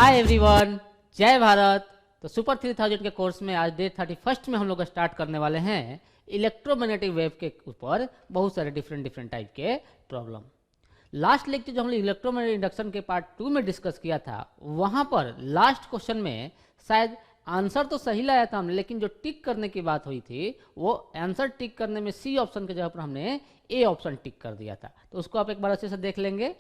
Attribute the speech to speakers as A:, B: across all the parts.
A: Hi everyone, जय भारत। तो super 3000 के कोर्स में आज डे 31 में हम लोग स्टार्ट करने वाले हैं इलेक्ट्रोमैग्नेटिक वेव के ऊपर बहुत सारे डिफरेंट टाइप के प्रॉब्लम। लास्ट लेक्चर जो हम लोग इलेक्ट्रोमैग्नेटिक इंडक्शन के पार्ट 2 में डिस्कस किया था, वहां पर लास्ट क्वेश्चन में शायद आंसर तो सही लाया था हमने, लेकिन जो टिक करने की बात हुई थी वो आंसर टिक करने में सी ऑप्शन के जगह पर हमने ए ऑप्शन टिक कर दिया था। तो उसको आप एक बार अच्छे से देख लेंगे।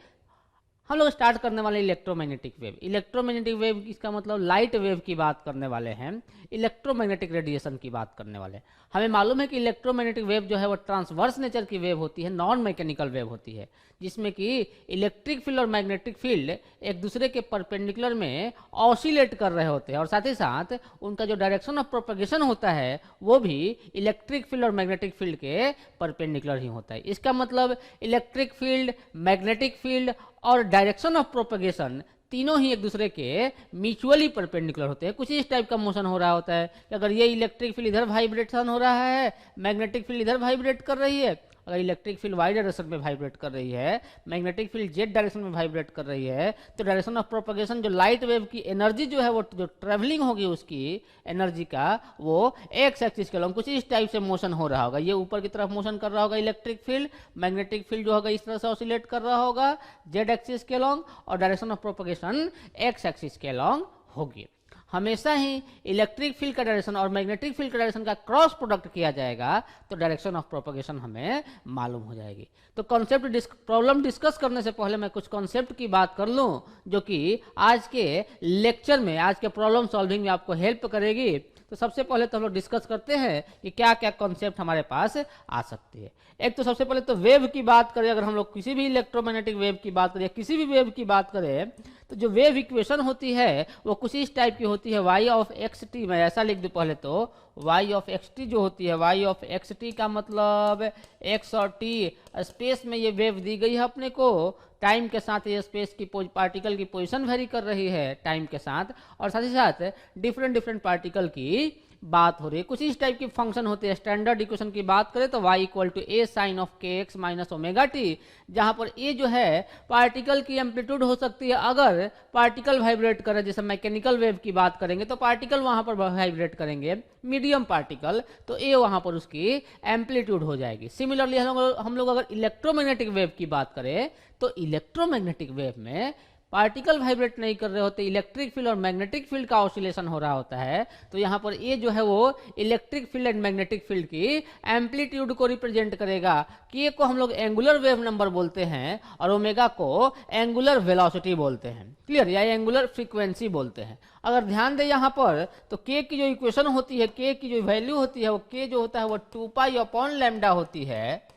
A: हम लोग स्टार्ट करने वाले इलेक्ट्रोमैग्नेटिक वेव। इलेक्ट्रोमैग्नेटिक वेव इसका मतलब लाइट वेव की बात करने वाले हैं, इलेक्ट्रोमैग्नेटिक रेडिएशन की बात करने वाले हैं। हमें मालूम है कि इलेक्ट्रोमैग्नेटिक वेव जो है वो ट्रांसवर्स नेचर की वेव होती है, नॉन मैकेनिकल वेव होती है, जिसमें कि इलेक्ट्रिक फील्ड और मैग्नेटिक फील्ड एक दूसरे के परपेंडिकुलर में ऑसिलेट कर रहे होते हैं, और साथ ही साथ उनका जो डायरेक्शन ऑफ प्रोपगेशन होता है वो भी इलेक्ट्रिक फील्ड और मैग्नेटिक फील्ड के परपेंडिकुलर ही होता है। इसका मतलब इलेक्ट्रिक फील्ड, मैग्नेटिक फील्ड और डायरेक्शन ऑफ प्रोपगेशन तीनों ही एक दूसरे के म्यूचुअली परपेंडिकुलर होते हैं। कुछ इस टाइप का मोशन हो रहा होता है कि अगर ये इलेक्ट्रिक फील्ड इधर वाइब्रेशन हो रहा है, मैग्नेटिक फील्ड इधर वाइब्रेट कर रही है। अगर इलेक्ट्रिक फील्ड वाई डायरेक्शन में वाइब्रेट कर रही है, मैग्नेटिक फील्ड जेड डायरेक्शन में वाइब्रेट कर रही है, तो डायरेक्शन ऑफ प्रोपगेशन जो लाइट वेव की एनर्जी जो है वो जो ट्रेवलिंग होगी उसकी एनर्जी का, वो एक्स एक्सिस के अलॉन्ग कुछ इस टाइप से मोशन हो रहा होगा। ये ऊपर की तरफ मोशन कर रहा होगा इलेक्ट्रिक फील्ड, मैग्नेटिक फील्ड जो होगा इस तरह से ऑसिलेट कर रहा होगा जेड एक्सिस के अलॉन्ग, और direction of propagation x axis के अलॉन्ग होगी। हमेशा ही इलेक्ट्रिक फील्ड का डायरेक्शन और मैग्नेटिक फील्ड का डायरेक्शन का क्रॉस प्रोडक्ट किया जाएगा तो डायरेक्शन ऑफ प्रोपगेशन हमें मालूम हो जाएगी। तो कॉन्सेप्ट प्रॉब्लम डिस्कस करने से पहले मैं कुछ कॉन्सेप्ट की बात कर लूं जो कि आज के लेक्चर में, आज के प्रॉब्लम सॉल्विंग में आपको हेल्प करेगी। तो सबसे पहले तो हम लोग डिस्कस करते हैं कि क्या क्या कॉन्सेप्ट हमारे पास आ सकती है। एक तो सबसे पहले तो वेव की बात करें, अगर हम लोग किसी भी इलेक्ट्रोमैग्नेटिक वेव की बात करें, किसी भी वेव की बात करें, तो जो वेव इक्वेशन होती है वो कुछ इस टाइप की होती है। वाई ऑफ एक्स टी, मैं ऐसा लिख दूं पहले तो, वाई ऑफ एक्स टी जो होती है, वाई ऑफ एक्स टी का मतलब एक्स और टी स्पेस में ये वेव दी गई है अपने को। टाइम के साथ ये स्पेस की पार्टिकल की पोजीशन वेरी कर रही है टाइम के साथ, और साथ ही साथ डिफरेंट पार्टिकल की बात हो रही है। कुछ इस टाइप की फंक्शन होते हैं। स्टैंडर्ड इक्वेशन की बात करें तो y equal to A sine of k X minus omega T, जहां पर ए जो है पार्टिकल की एम्पलीट्यूड हो सकती है। अगर पार्टिकल वाइब्रेट करे, जैसे मैकेनिकल वेव की बात करेंगे तो पार्टिकल वहां पर वाइब्रेट करेंगे, मीडियम पार्टिकल, तो ए वहां पर उसकी एम्पलीट्यूड हो जाएगी। सिमिलरली हम लोग अगर इलेक्ट्रोमैग्नेटिक वेव की बात करें तो इलेक्ट्रोमैग्नेटिक वेव में पार्टिकल वाइब्रेट नहीं कर रहे होते, इलेक्ट्रिक फील्ड और मैग्नेटिक फील्ड का ऑसिलेशन हो रहा होता है। तो यहाँ पर ए जो है वो electric field and magnetic field की एम्पलीट्यूड को रिप्रेजेंट करेगा। के को हम लोग एंगुलर वेव नंबर बोलते हैं और ओमेगा को एंगुलर वेलोसिटी बोलते हैं, क्लियर, या एंगुलर फ्रीक्वेंसी बोलते हैं। अगर ध्यान दें यहाँ पर तो के की जो इक्वेशन होती है, के की जो वैल्यू होती है, वो के जो होता है वो 2 पाई अपॉन लैम्डा होती है,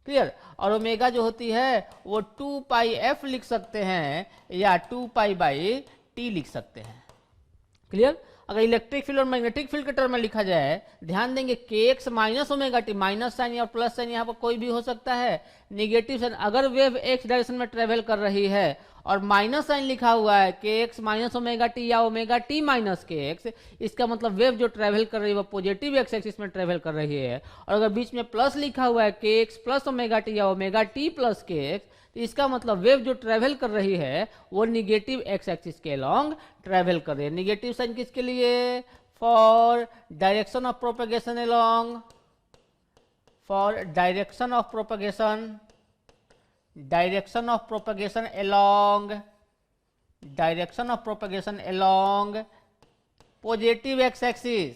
A: क्लियर, और ओमेगा जो होती है वो 2 पाई एफ लिख सकते हैं या 2 पाई बाई टी लिख सकते हैं, क्लियर। अगर इलेक्ट्रिक फील्ड और मैग्नेटिक फील्ड के टर्म में लिखा जाए, ध्यान देंगे के X minus omega T, minus sine या प्लस साइन यहाँ पर कोई भी हो सकता है, निगेटिव साइन। अगर वेव एक्स डायरेक्शन में ट्रेवल कर रही है और माइनस साइन लिखा हुआ है के एक्स माइनस ओमेगा टी या omega T minus K x, इसका मतलब वेव जो ट्रेवल कर रही है वो पॉजिटिव एक्स एक्सिस में ट्रेवल कर रही है। और अगर बीच में प्लस लिखा हुआ है के एक्स प्लस ओमेगा टी या ओमेगा टी प्लस के एक्स, तो इसका मतलब वेव जो ट्रेवल कर रही है वो निगेटिव एक्स एक्सिस के अलॉन्ग ट्रेवल कर रही है। निगेटिव साइन किसके लिए? For direction of propagation along, for direction of propagation, direction of propagation along, direction of propagation along positive x axis,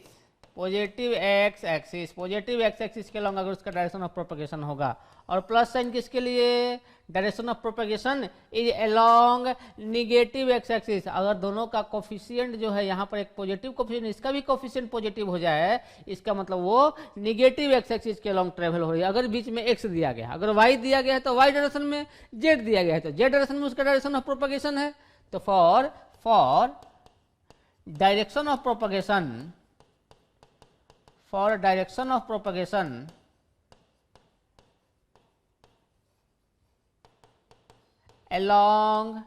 A: positive x axis, positive x axis के along अगर उसका direction of propagation होगा। और plus sign किसके लिए? Direction of propagation is along negative x axis. अगर दोनों का कोफिशिएंट जो है यहाँ पर एक पॉजिटिव कोफिशिएंट, इसका भी कोफिशिएंट पॉजिटिव हो जाए, इसका मतलब वो निगेटिव एक्स एक्सिस के अलॉन्ग ट्रेवल हो रही है। अगर बीच में एक्स दिया गया, अगर वाई दिया गया है तो वाई डायरेक्शन में, जेड दिया गया है तो जेड डायरेक्शन में उसका डायरेक्शन ऑफ प्रोपगेशन है। तो for direction of propagation, for direction of propagation along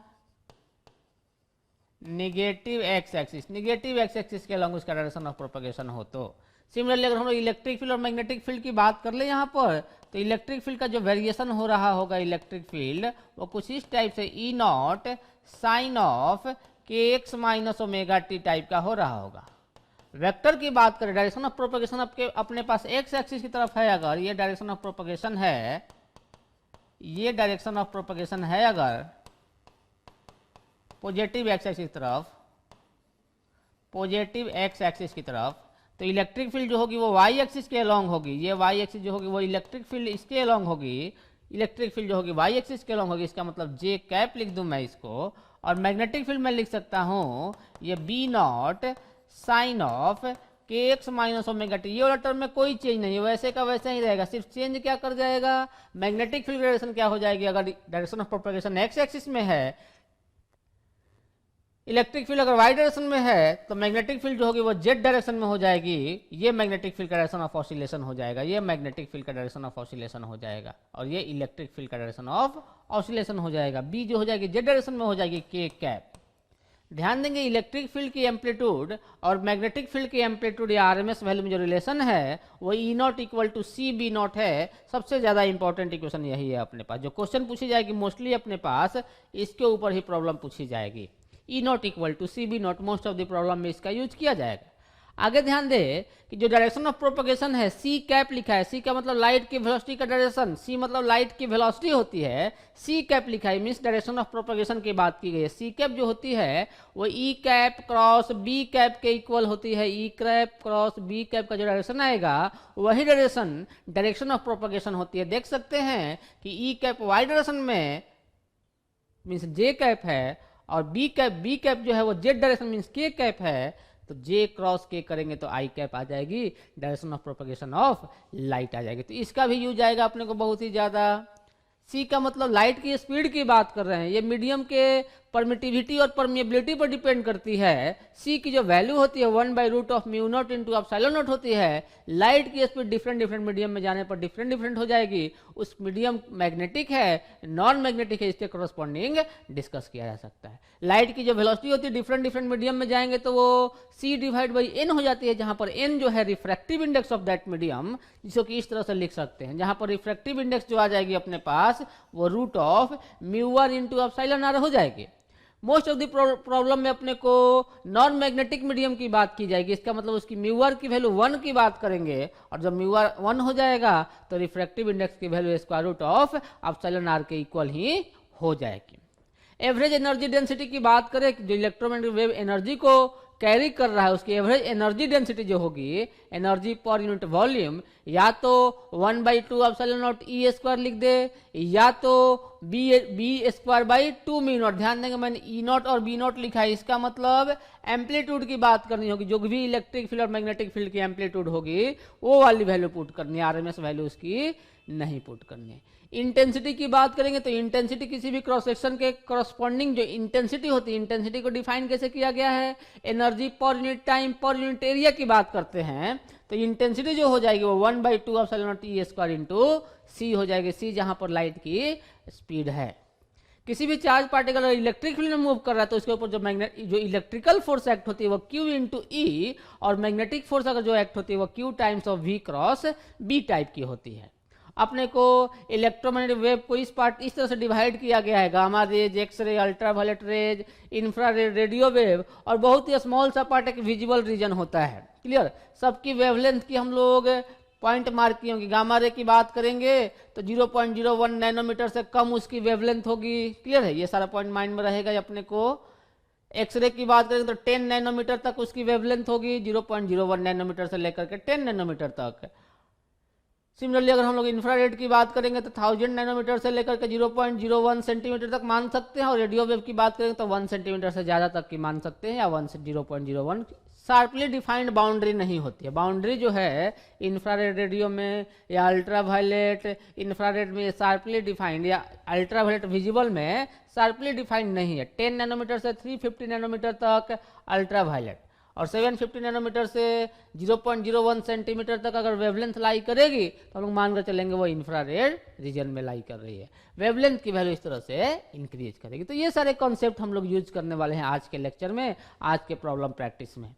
A: negative x axis, negative x axis के अलॉन्ग उसका डायरेक्शन ऑफ प्रोपगेशन हो तो। सिमिलरली अगर हम लोग इलेक्ट्रिक फील्ड और मैग्नेटिक फील्ड की बात कर ले यहाँ पर, तो इलेक्ट्रिक फील्ड का जो वेरिएशन हो रहा होगा इलेक्ट्रिक फील्ड वो कुछ इस टाइप से ई not sine of k X minus omega T type का हो रहा होगा। वेक्टर की बात करें, डायरेक्शन ऑफ प्रोपगेशन आपके अपने पास एक्स एक्सिस की तरफ है, अगर ये डायरेक्शन ऑफ प्रोपगेशन है, ये डायरेक्शन ऑफ प्रोपगेशन है अगर पॉजिटिव एक्स एक्सिस की तरफ, पॉजिटिव एक्स एक्सिस की तरफ, तो इलेक्ट्रिक फील्ड जो होगी वो वाई एक्सिस के अलोंग होगी। ये वाई एक्सिस जो होगी वो इलेक्ट्रिक फील्ड इसके अलोंग होगी, इलेक्ट्रिक फील्ड जो होगी वाई एक्सिस के अलोंग होगी। इसका मतलब जे कैप लिख दूं मैं इसको, और मैग्नेटिक फील्ड में लिख सकता हूं ये B naught sine of k X minus omega T. ये वाला टर्म में कोई चेंज नहीं है, वैसे का वैसे ही रहेगा, सिर्फ चेंज क्या कर जाएगा, मैग्नेटिक फील्ड डायरेक्शन क्या हो जाएगी, अगर direction of propagation x axis में है, इलेक्ट्रिक फील्ड अगर वाई डायरेक्शन में है, तो मैग्नेटिक फील्ड जो होगी वो जेड डायरेक्शन में हो जाएगी। ये मैग्नेटिक फील्ड का डायरेक्शन ऑफ ऑसिलेशन हो जाएगा, ये मैग्नेटिक फील्ड का डायरेक्शन ऑफ ऑसिलेशन हो जाएगा, और ये इलेक्ट्रिक फील्ड का डायरेक्शन ऑफ ऑसिलेशन हो जाएगा। बी जो हो जाएगी जेड डायरेक्शन में हो जाएगी के कैप। ध्यान देंगे इलेक्ट्रिक फील्ड की एम्पलीट्यूड और मैग्नेटिक फील्ड की एम्पलीट्यूड या आरएमएस वैल्यू में जो रिलेशन है वो E not equal to C B nought है। सबसे ज्यादा इंपॉर्टेंट इक्वेशन यही है अपने पास, जो क्वेश्चन पूछी जाएगी मोस्टली अपने पास इसके ऊपर ही प्रॉब्लम पूछी जाएगी। E not equal to C B nought, most of the problem में इसका यूज किया जाएगा। आगे ध्यान दे कि जो डायरेक्शन ऑफ प्रोपगेशन है सी कैप लिखा है, सी का मतलब लाइट की वेलोसिटी का डायरेक्शन, सी मतलब लाइट की वेलोसिटी होती है, सी कैप लिखा है मींस डायरेक्शन ऑफ प्रोपगेशन की बात की गई है। सी कैप जो होती है वो ई कैप क्रॉस बी कैप के इक्वल होती है। ई कैप क्रॉस बी कैप का जो डायरेक्शन आएगा वही डायरेक्शन ऑफ प्रोपगेशन होती है। देख सकते हैं कि ई कैप वाई डायरेक्शन में मीन्स जे कैप है, और बी कैप जो है वो जेड डायरेक्शन मीन्स के कैप है, तो जे क्रॉस के करेंगे तो आई कैप आ जाएगी, direction of propagation of light आ जाएगी। तो इसका भी यूज आएगा अपने को बहुत ही ज्यादा। सी का मतलब लाइट की स्पीड की बात कर रहे हैं, ये मीडियम के परमिटिविटी और परमिएबिलिटी पर डिपेंड करती है। सी की जो वैल्यू होती है 1/रूट of mu not into epsilon nought होती है। लाइट की स्पीड डिफरेंट मीडियम में जाने पर डिफरेंट हो जाएगी। उस मीडियम मैग्नेटिक है नॉन मैग्नेटिक है, इसके करस्पॉन्डिंग डिस्कस किया जा सकता है। लाइट की जो वेलोसिटी होती है डिफरेंट मीडियम में जाएंगे तो वो सी डिवाइड बाई एन हो जाती है, जहां पर एन जो है refractive index of that medium, जिसको कि इस तरह से लिख सकते हैं, जहां पर रिफ्रैक्टिव इंडेक्स जो आ जाएगी अपने पास वो root of mu R into epsilon R हो जाएगी। मोस्ट ऑफ द प्रॉब्लम में अपने को नॉन मैग्नेटिक मीडियम की बात की जाएगी, इसका मतलब उसकी म्यू आर की वैल्यू 1 की बात करेंगे, और जब म्यू आर 1 हो जाएगा तो रिफ्रैक्टिव इंडेक्स की value square root of epsilon R के इक्वल ही हो जाएगी। एवरेज एनर्जी डेंसिटी की बात करें, जो इलेक्ट्रोमैग्नेटिक वेव एनर्जी को कैरी कर रहा है उसकी एवरेज एनर्जी डेंसिटी जो होगी, एनर्जी पर यूनिट वॉल्यूम, या तो 1/2 एप्सिलॉन नॉट ई स्क्वायर लिख दे, या तो B square by 2 mu naught. ध्यान देंगे मैंने ई नॉट और बी नॉट लिखा है, इसका मतलब एम्पलीट्यूड की बात करनी होगी, जो भी इलेक्ट्रिक फील्ड और मैग्नेटिक फील्ड की एम्पलीट्यूड होगी वो वाली वैल्यू पुट करनी है, आरएमएस वैल्यू उसकी नहीं पुट करनी है। इंटेंसिटी की बात करेंगे तो इंटेंसिटी किसी भी क्रॉस सेक्शन के करस्पॉन्डिंग जो इंटेंसिटी होती है, इंटेंसिटी को डिफाइन कैसे किया गया है, energy per unit time per unit area की बात करते हैं, तो इंटेंसिटी जो हो जाएगी वो 1/2 epsilon nought E square into C हो जाएगी, सी जहां पर लाइट की स्पीड है। किसी भी चार्ज पार्टिकल इलेक्ट्रिक फील्ड में मूव कर रहा है तो उसके ऊपर जो इलेक्ट्रिकल फोर्स एक्ट होती है वो Q इंटू ई, और मैग्नेटिक फोर्स अगर जो एक्ट होती है वो Q times of V cross B type की होती है। अपने को इलेक्ट्रोमैग्नेटिक वेव को इस तरह से डिवाइड किया गया है, gamma rays, X ray, ultraviolet rays, infrared, radio wave, और बहुत ही स्मॉल सा पार्ट एक विजिबल रीजन होता है। क्लियर, सबकी वेवलेंथ की हम लोग पॉइंट मार्क किए होंगे। गामा रे की बात करेंगे तो 0.01 नैनोमीटर से कम उसकी वेवलेंथ होगी। क्लियर है, ये सारा पॉइंट माइंड में रहेगा अपने को। एक्सरे की बात करेंगे तो 10 नैनोमीटर तक उसकी वेवलेंथ होगी, 0.01 नैनोमीटर से लेकर के 10 नैनोमीटर तक। सिमिलरली अगर हम लोग इंफ्रारेड की बात करेंगे तो 1000 नैनोमीटर से लेकर के 0.01 सेंटीमीटर तक मान सकते हैं, और रेडियो वेव की बात करेंगे तो 1 सेंटीमीटर से ज़्यादा तक की मान सकते हैं, या 1 से 0.01। शार्पली डिफाइंड बाउंड्री नहीं होती है। बाउंड्री जो है इंफ्रारेड रेडियो में या अल्ट्रावायलेट इंफ्रारेड में शार्पली डिफाइंड, या अल्ट्रावायलेट विजिबल में शार्पली डिफाइंड नहीं है। 10 नैनोमीटर से 350 नैनोमीटर तक अल्ट्रावायलेट, और 750 नैनोमीटर से 0.01 सेंटीमीटर तक अगर वेवलेंथ लाई करेगी तो हम लोग मानकर चलेंगे वो इंफ्रारेड रीजन में लाई कर रही है। वेवलेंथ की वैल्यू इस तरह से इंक्रीज करेगी। तो ये सारे कॉन्सेप्ट हम लोग यूज करने वाले हैं आज के लेक्चर में, आज के प्रॉब्लम प्रैक्टिस में।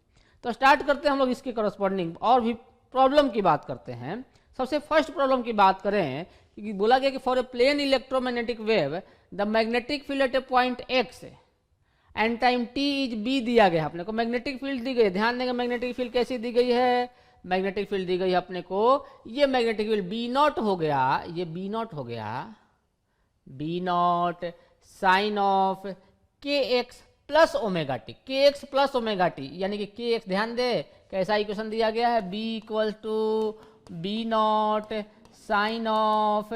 A: तो स्टार्ट करते हैं हम लोग इसके करस्पॉन्डिंग और भी प्रॉब्लम की बात करते हैं। सबसे फर्स्ट प्रॉब्लम की बात करें कि बोला गया कि for a plane electromagnetic wave the magnetic field at a point X and time T is B दिया गया अपने को, मैग्नेटिक फील्ड दी गई है। ध्यान देंगे मैग्नेटिक फील्ड कैसी दी गई है, मैग्नेटिक फील्ड दी गई है अपने को, ये मैग्नेटिक फील्ड बी नॉट हो गया, ये बी नॉट हो गया, B naught sine of k X plus omega T, के एक्स प्लस ओमेगा टी, यानी कि के एक्स, ध्यान दे कैसा इक्वेशन दिया गया है, B equal to B naught sine of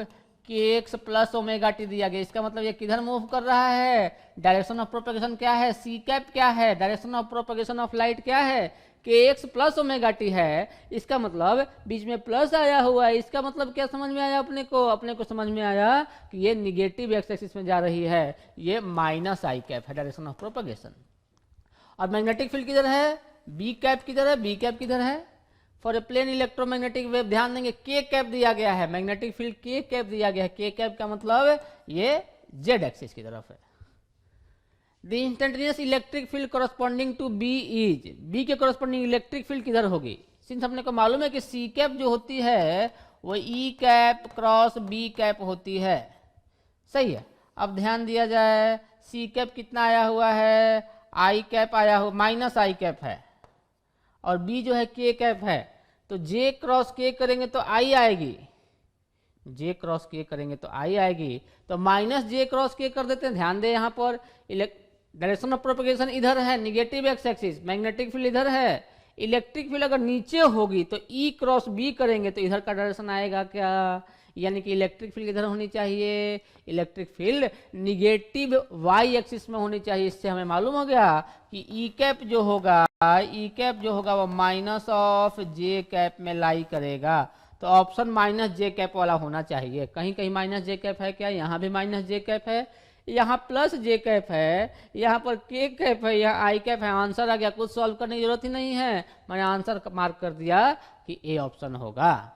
A: k X plus omega T दिया गया। इसका मतलब ये किधर मूव कर रहा है, डायरेक्शन ऑफ प्रोपगेशन क्या है, सी कैप क्या है, direction of propagation of light क्या है, के एक्स प्लस ओमेगा टी है। इसका मतलब बीच में प्लस आया हुआ है, इसका मतलब क्या समझ में आया अपने को समझ में आया कि ये निगेटिव एक्स एक्सिस में जा रही है, ये माइनस आई कैप है डायरेक्शन ऑफ प्रोपगेशन। और मैग्नेटिक फील्ड किधर है, बी कैप किधर है, बी कैप किधर है, for a plane electromagnetic wave, ध्यान देंगे के कैप दिया गया है, मैग्नेटिक फील्ड के कैप दिया गया है, के कैप का मतलब ये जेड एक्सिस की तरफ है। The instantaneous electric field corresponding to B is, B के कॉरस्पॉन्डिंग इलेक्ट्रिक फील्ड किधर होगी, सिंस अपने को मालूम है कि सी कैप जो होती है वो ई कैप क्रॉस बी कैप होती है, सही है। अब ध्यान दिया जाए सी कैप कितना आया हुआ है, आई कैप आया हुआ, माइनस आई कैप है, और बी जो है के कैप है, तो जे क्रॉस के करेंगे तो आई आएगी, जे क्रॉस के करेंगे तो आई आएगी, तो माइनस जे क्रॉस के कर देते हैं। ध्यान दें यहाँ पर डायरेक्शन ऑफ प्रोपगेशन इधर है, negative x axis, magnetic field इधर है, इलेक्ट्रिक फील्ड अगर नीचे होगी तो ई क्रॉस बी करेंगे तो इधर का डायरेक्शन आएगा क्या, यानी कि इलेक्ट्रिक फील्ड इधर होनी चाहिए, electric field negative Y axis में होनी चाहिए। इससे हमें मालूम हो गया कि ई कैप जो होगा, ई कैप जो होगा वो माइनस ऑफ जे कैप में लाई करेगा, तो ऑप्शन माइनस जे कैप वाला होना चाहिए। कहीं कहीं माइनस जे कैप है क्या, यहाँ भी माइनस जे कैप है, यहाँ प्लस जे कैप है, यहाँ पर के कैप है, यहाँ आई कैप है। आंसर आ गया, कुछ सॉल्व करने की जरूरत ही नहीं है, मैंने आंसर मार्क कर दिया कि ए ऑप्शन होगा।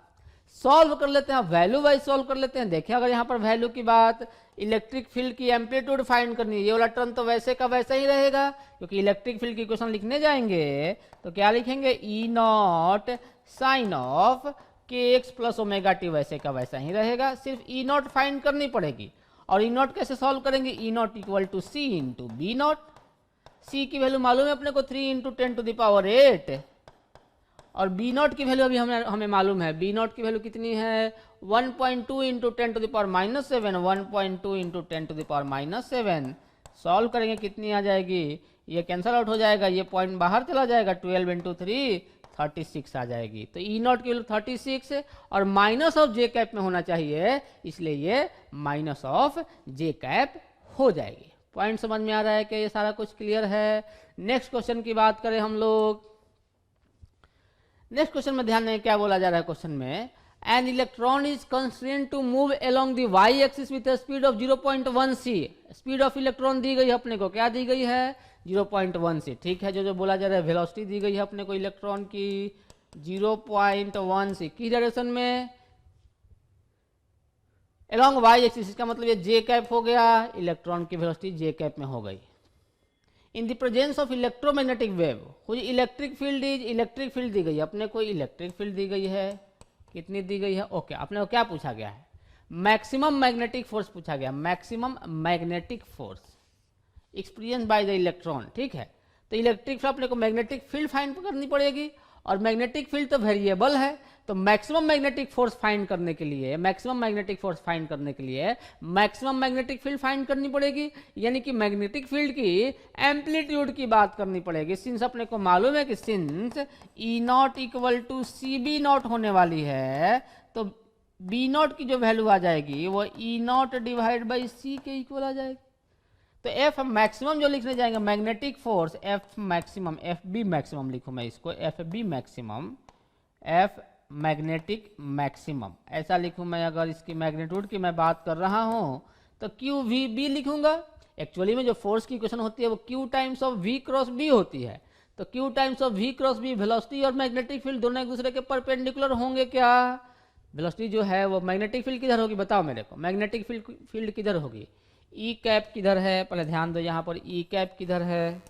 A: सॉल्व कर लेते हैं, वैल्यू वाइज सॉल्व कर लेते हैं। देखिए अगर यहाँ पर वैल्यू की बात, इलेक्ट्रिक फील्ड की एम्पलीट्यूड फाइंड करनी है, ये वाला टर्म तो वैसे का वैसा ही रहेगा, क्योंकि इलेक्ट्रिक फील्ड की इक्वेशन लिखने जाएंगे तो क्या लिखेंगे, ई not sine of k X plus omega T, वैसे का वैसा ही रहेगा, सिर्फ ई नॉट फाइंड करनी पड़ेगी। और ई नॉट कैसे सॉल्व करेंगे, E not equal to C into B nought, C की वैल्यू मालूम है अपने को 3 इंटू 10 टू द पावर 8, और बी नॉट की वैल्यू अभी हमें मालूम है, बी नॉट की वैल्यू कितनी है 1.2 into 10 to the power -7, 1.2 into 10 to the power -7। Solve करेंगे कितनी आ जाएगी, ये कैंसल आउट हो जाएगा, ये पॉइंट बाहर चला जाएगा, 12 इंटू 3 36 आ जाएगी। तो ई नॉट की वैल्यू 36 और माइनस ऑफ जे कैप में होना चाहिए, इसलिए ये माइनस ऑफ जे कैप हो जाएगी। पॉइंट समझ में आ रहा है कि ये सारा कुछ क्लियर है। नेक्स्ट क्वेश्चन की बात करें हम लोग, नेक्स्ट क्वेश्चन में ध्यान दें क्या बोला जा रहा है क्वेश्चन में, an electron is constrained to move along the Y axis with speed of 0.1 C. Speed of electron दी गई है अपने को, क्या दी गई है 0.1 सी, ठीक है। जो बोला जा रहा है वेलोसिटी दी गई है अपने को इलेक्ट्रॉन की 0.1 सी, किस डायरेक्शन में, अलोंग वाई एक्सिस, इसका मतलब ये जे कैप हो गया, इलेक्ट्रॉन की वेलोसिटी जे कैप में हो गई। In the presence of electromagnetic wave, कुछ electric field is, electric field दी गई है अपने को, इलेक्ट्रिक फील्ड दी गई है, कितनी दी गई है, ओके। अपने को क्या पूछा गया है, मैक्सिमम मैग्नेटिक फोर्स पूछा गया, maximum magnetic force experience by the electron, ठीक है। तो इलेक्ट्रिक फील्ड अपने को मैग्नेटिक फील्ड फाइंड करनी पड़ेगी, और मैग्नेटिक फील्ड तो वेरिएबल है, तो मैक्सिमम मैग्नेटिक फोर्स फाइंड करने के लिए, मैक्सिमम मैग्नेटिक फोर्स फाइंड करने के लिए मैक्सिमम मैग्नेटिक फील्ड फाइंड करनी पड़ेगी, यानी कि मैग्नेटिक फील्ड की एम्पलीट्यूड की बात करनी पड़ेगी। सिंस अपने को मालूम है कि since E not equal to C B naught होने वाली है, तो बी नॉट की जो वैल्यू आ जाएगी वो ई नॉट डिवाइड बाई सी के इक्वल आ जाएगी। तो एफ मैक्सिमम जो लिखने जाएंगे, magnetic force F maximum, F B maximum लिखूं मैं इसको, F B maximum, F magnetic maximum ऐसा लिखूं मैं। अगर इसकी मैग्नीट्यूड की मैं बात कर रहा हूं तो क्यू वी बी लिखूंगा। एक्चुअली में जो फोर्स की इक्वेशन होती है वो Q times of V cross B होती है, तो Q times of V cross B, velocity और मैग्नेटिक फील्ड दोनों एक दूसरे के परपेंडिकुलर होंगे क्या। वेलोसिटी जो है वो मैग्नेटिक फील्ड किधर होगी, बताओ मेरे को, मैग्नेटिक फील्ड किधर होगी, ई कैप किधर है, पहले ध्यान दो यहाँ पर ई कैप किधर है,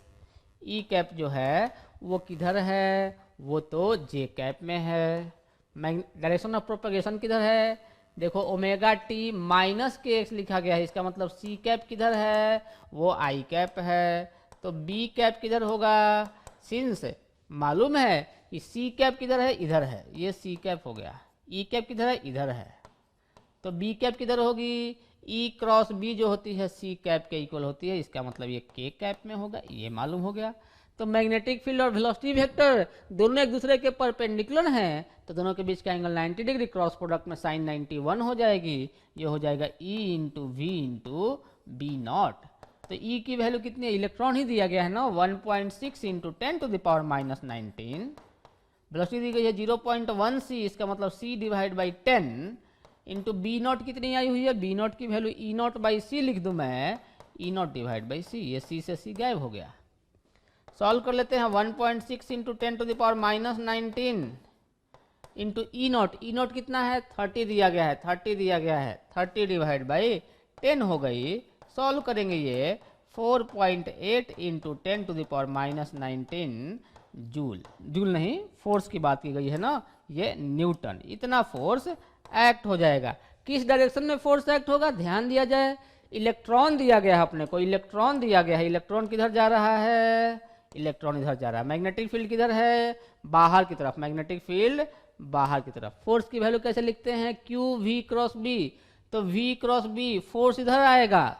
A: ई कैप जो है वो किधर है, वो तो जे कैप में है। डायरेक्शन ऑफ प्रोपगेशन किधर है, देखो omega T minus K x लिखा गया है, इसका मतलब सी कैप किधर है, वो आई कैप है। तो बी कैप किधर होगा, सिंस मालूम है कि सी कैप किधर है, इधर है, ये सी कैप हो गया, ई कैप किधर है, इधर है, तो बी कैप किधर होगी, ई क्रॉस बी जो होती है सी कैप के इक्वल होती है, इसका मतलब ये के कैप में होगा, ये मालूम हो गया। तो मैग्नेटिक फील्ड और वेलोसिटी वेक्टर दोनों एक दूसरे के परपेंडिकुलर हैं, तो दोनों के बीच का एंगल 90 डिग्री, क्रॉस प्रोडक्ट में साइन 91 हो जाएगी, ये हो जाएगा E into V into B naught. तो ई की वैल्यू कितनी है, इलेक्ट्रॉन ही दिया गया है ना, 1.6 इंटू 10⁻⁻19, वेलोसिटी दी गई है 0.1 सी, इसका मतलब c divide by 10 into B naught कितनी आई हुई है, बी नॉट की value E not by C लिख दूं मैं, E naught divide by C, ये सी से सी गायब हो गया। सॉल्व कर लेते हैं, 1.6 इंटू 10⁻⁻19 इंटू ई नॉट कितना है, 30 दिया गया है, 30 दिया गया है, 30 डिवाइड बाई 10 हो गई। सॉल्व करेंगे ये 4.8 इंटू 10⁻⁻19 जूल, जूल नहीं फोर्स की बात की गई है ना, ये न्यूटन, इतना फोर्स एक्ट हो जाएगा। किस डायरेक्शन में फोर्स एक्ट होगा, ध्यान दिया जाए, इलेक्ट्रॉन दिया गया है अपने को, इलेक्ट्रॉन दिया गया है, इलेक्ट्रॉन किधर जा रहा है, इलेक्ट्रॉन इधर जा रहा है, मैग्नेटिक फील्ड किधर है, बाहर की तरफ, मैग्नेटिक फील्ड बाहर की तरफ। फोर्स की वैल्यू कैसे लिखते हैं, क्यू वी क्रॉस बी, तो वी क्रॉस बी फोर्स इधर आएगा,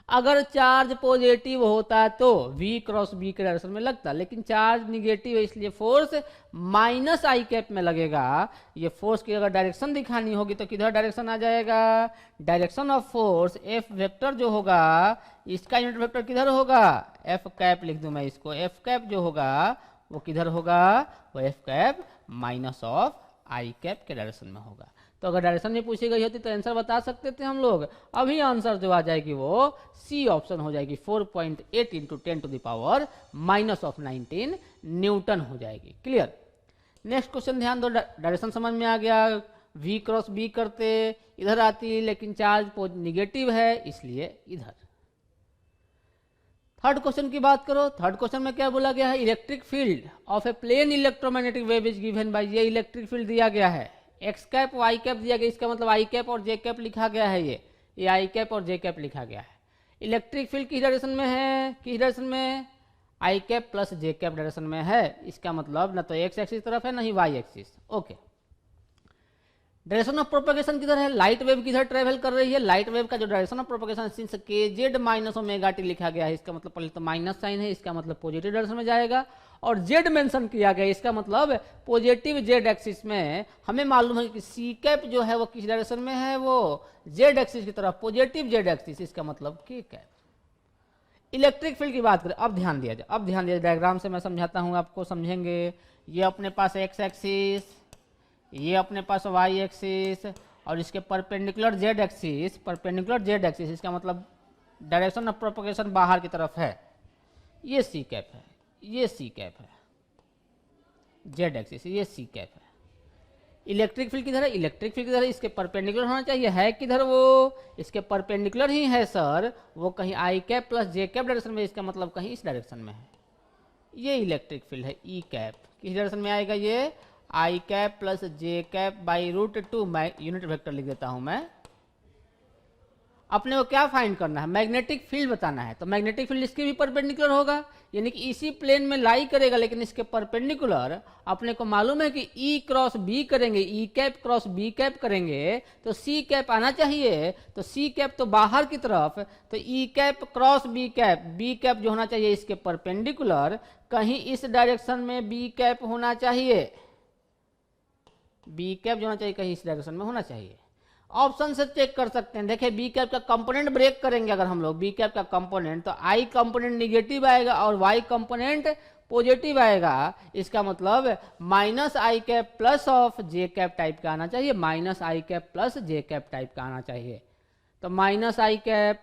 A: अगर चार्ज पॉजिटिव होता तो v क्रॉस b के डायरेक्शन में लगता, लेकिन चार्ज निगेटिव है इसलिए फोर्स माइनस आई कैप में लगेगा। ये फोर्स की अगर डायरेक्शन दिखानी होगी तो किधर डायरेक्शन आ जाएगा, direction of force F vector जो होगा, इसका यूनिट वेक्टर किधर होगा, एफ कैप लिख दूं मैं इसको, एफ कैप जो होगा वो किधर होगा, वो F cap minus of I cap के डायरेक्शन में होगा। तो अगर डायरेक्शन में पूछी गई होती तो आंसर बता सकते थे हम लोग, अभी आंसर जो आ जाएगी वो सी ऑप्शन हो जाएगी, 4.8 इंटू 10⁻⁻19 न्यूटन हो जाएगी। क्लियर। नेक्स्ट क्वेश्चन ध्यान दो, डायरेक्शन समझ में आ गया, v क्रॉस b करते इधर आती, लेकिन चार्ज निगेटिव है इसलिए इधर। थर्ड क्वेश्चन की बात करो, थर्ड क्वेश्चन में क्या बोला गया है, electric field of a plane electromagnetic wave is given by, ये इलेक्ट्रिक फील्ड दिया गया है, एक्स कैप वाई कैप दिया गया, इसका मतलब आई कैप और जे कैप लिखा गया है, ये आई कैप और जे कैप लिखा गया है। इलेक्ट्रिक फील्ड किस डायरेक्शन में है, किस डायरेक्शन में, आई cap plus J cap direction में है, इसका मतलब ना तो एक्स एक्सिस तरफ है ना ही Y axis. Okay, direction of propagation किधर है, लाइट वेव किधर ट्रेवल कर रही है, लाइट वेव का जो डायरेक्शन ऑफ प्रोपगेशन सिंस के जेड माइनस ओमेगा टी लिखा गया है, इसका मतलब पहले तो माइनस साइन है, इसका मतलब पॉजिटिव डायरेक्शन में जाएगा, और जेड मेंशन किया गया, इसका मतलब पॉजिटिव जेड एक्सिस में। हमें मालूम है कि सी कैप जो है वो किस डायरेक्शन में है, वो जेड एक्सिस की तरफ, पॉजिटिव जेड एक्सिस, इसका मतलब के कैप। इलेक्ट्रिक फील्ड की बात करें, अब ध्यान दिया जाए, अब ध्यान दिया, डायग्राम से मैं समझाता हूं, आपको समझेंगे। ये अपने पास एक्स एक्सिस, ये अपने पास वाई एक्सिस, और इसके perpendicular Z axis, perpendicular Z axis, इसका मतलब डायरेक्शन ऑफ प्रोपगेशन बाहर की तरफ है, ये सी कैप है, ये सी कैप है, जेड एक्सिस, ये सी कैप है। इलेक्ट्रिक फील्ड किधर है, इलेक्ट्रिक फील्ड किधर है, इसके परपेंडिकुलर होना चाहिए, है किधर वो, इसके परपेंडिकुलर ही है सर, वो कहीं आई cap plus J cap direction में, इसका मतलब कहीं इस डायरेक्शन में है। ये इलेक्ट्रिक फील्ड है, ई कैप किस डायरेक्शन में आएगा, ये I cap plus J cap by √2, मैं यूनिट वेक्टर लिख देता हूं मैं। अपने को क्या फाइंड करना है, मैग्नेटिक फील्ड बताना है, तो मैग्नेटिक फील्ड इसके भी परपेंडिकुलर होगा, यानी कि इसी प्लेन में लाई करेगा, लेकिन इसके परपेंडिकुलर। अपने को मालूम है कि ई क्रॉस बी करेंगे, ई कैप क्रॉस बी कैप करेंगे तो सी कैप आना चाहिए, तो सी कैप तो बाहर की तरफ, तो ई कैप क्रॉस बी कैप जो होना चाहिए इसके परपेंडिकुलर, कहीं इस डायरेक्शन में बी कैप होना चाहिए, बी कैप जो होना चाहिए कहीं इस डायरेक्शन में होना चाहिए। ऑप्शन से चेक कर सकते हैं, देखिए बी कैप का कंपोनेंट ब्रेक करेंगे अगर हम लोग, बी कैप का कंपोनेंट, तो आई कंपोनेंट निगेटिव आएगा और वाई कंपोनेंट पॉजिटिव आएगा, इसका मतलब minus I cap plus of J cap type का आना चाहिए, माइनस आई cap plus J cap type का आना चाहिए। तो माइनस आई कैप,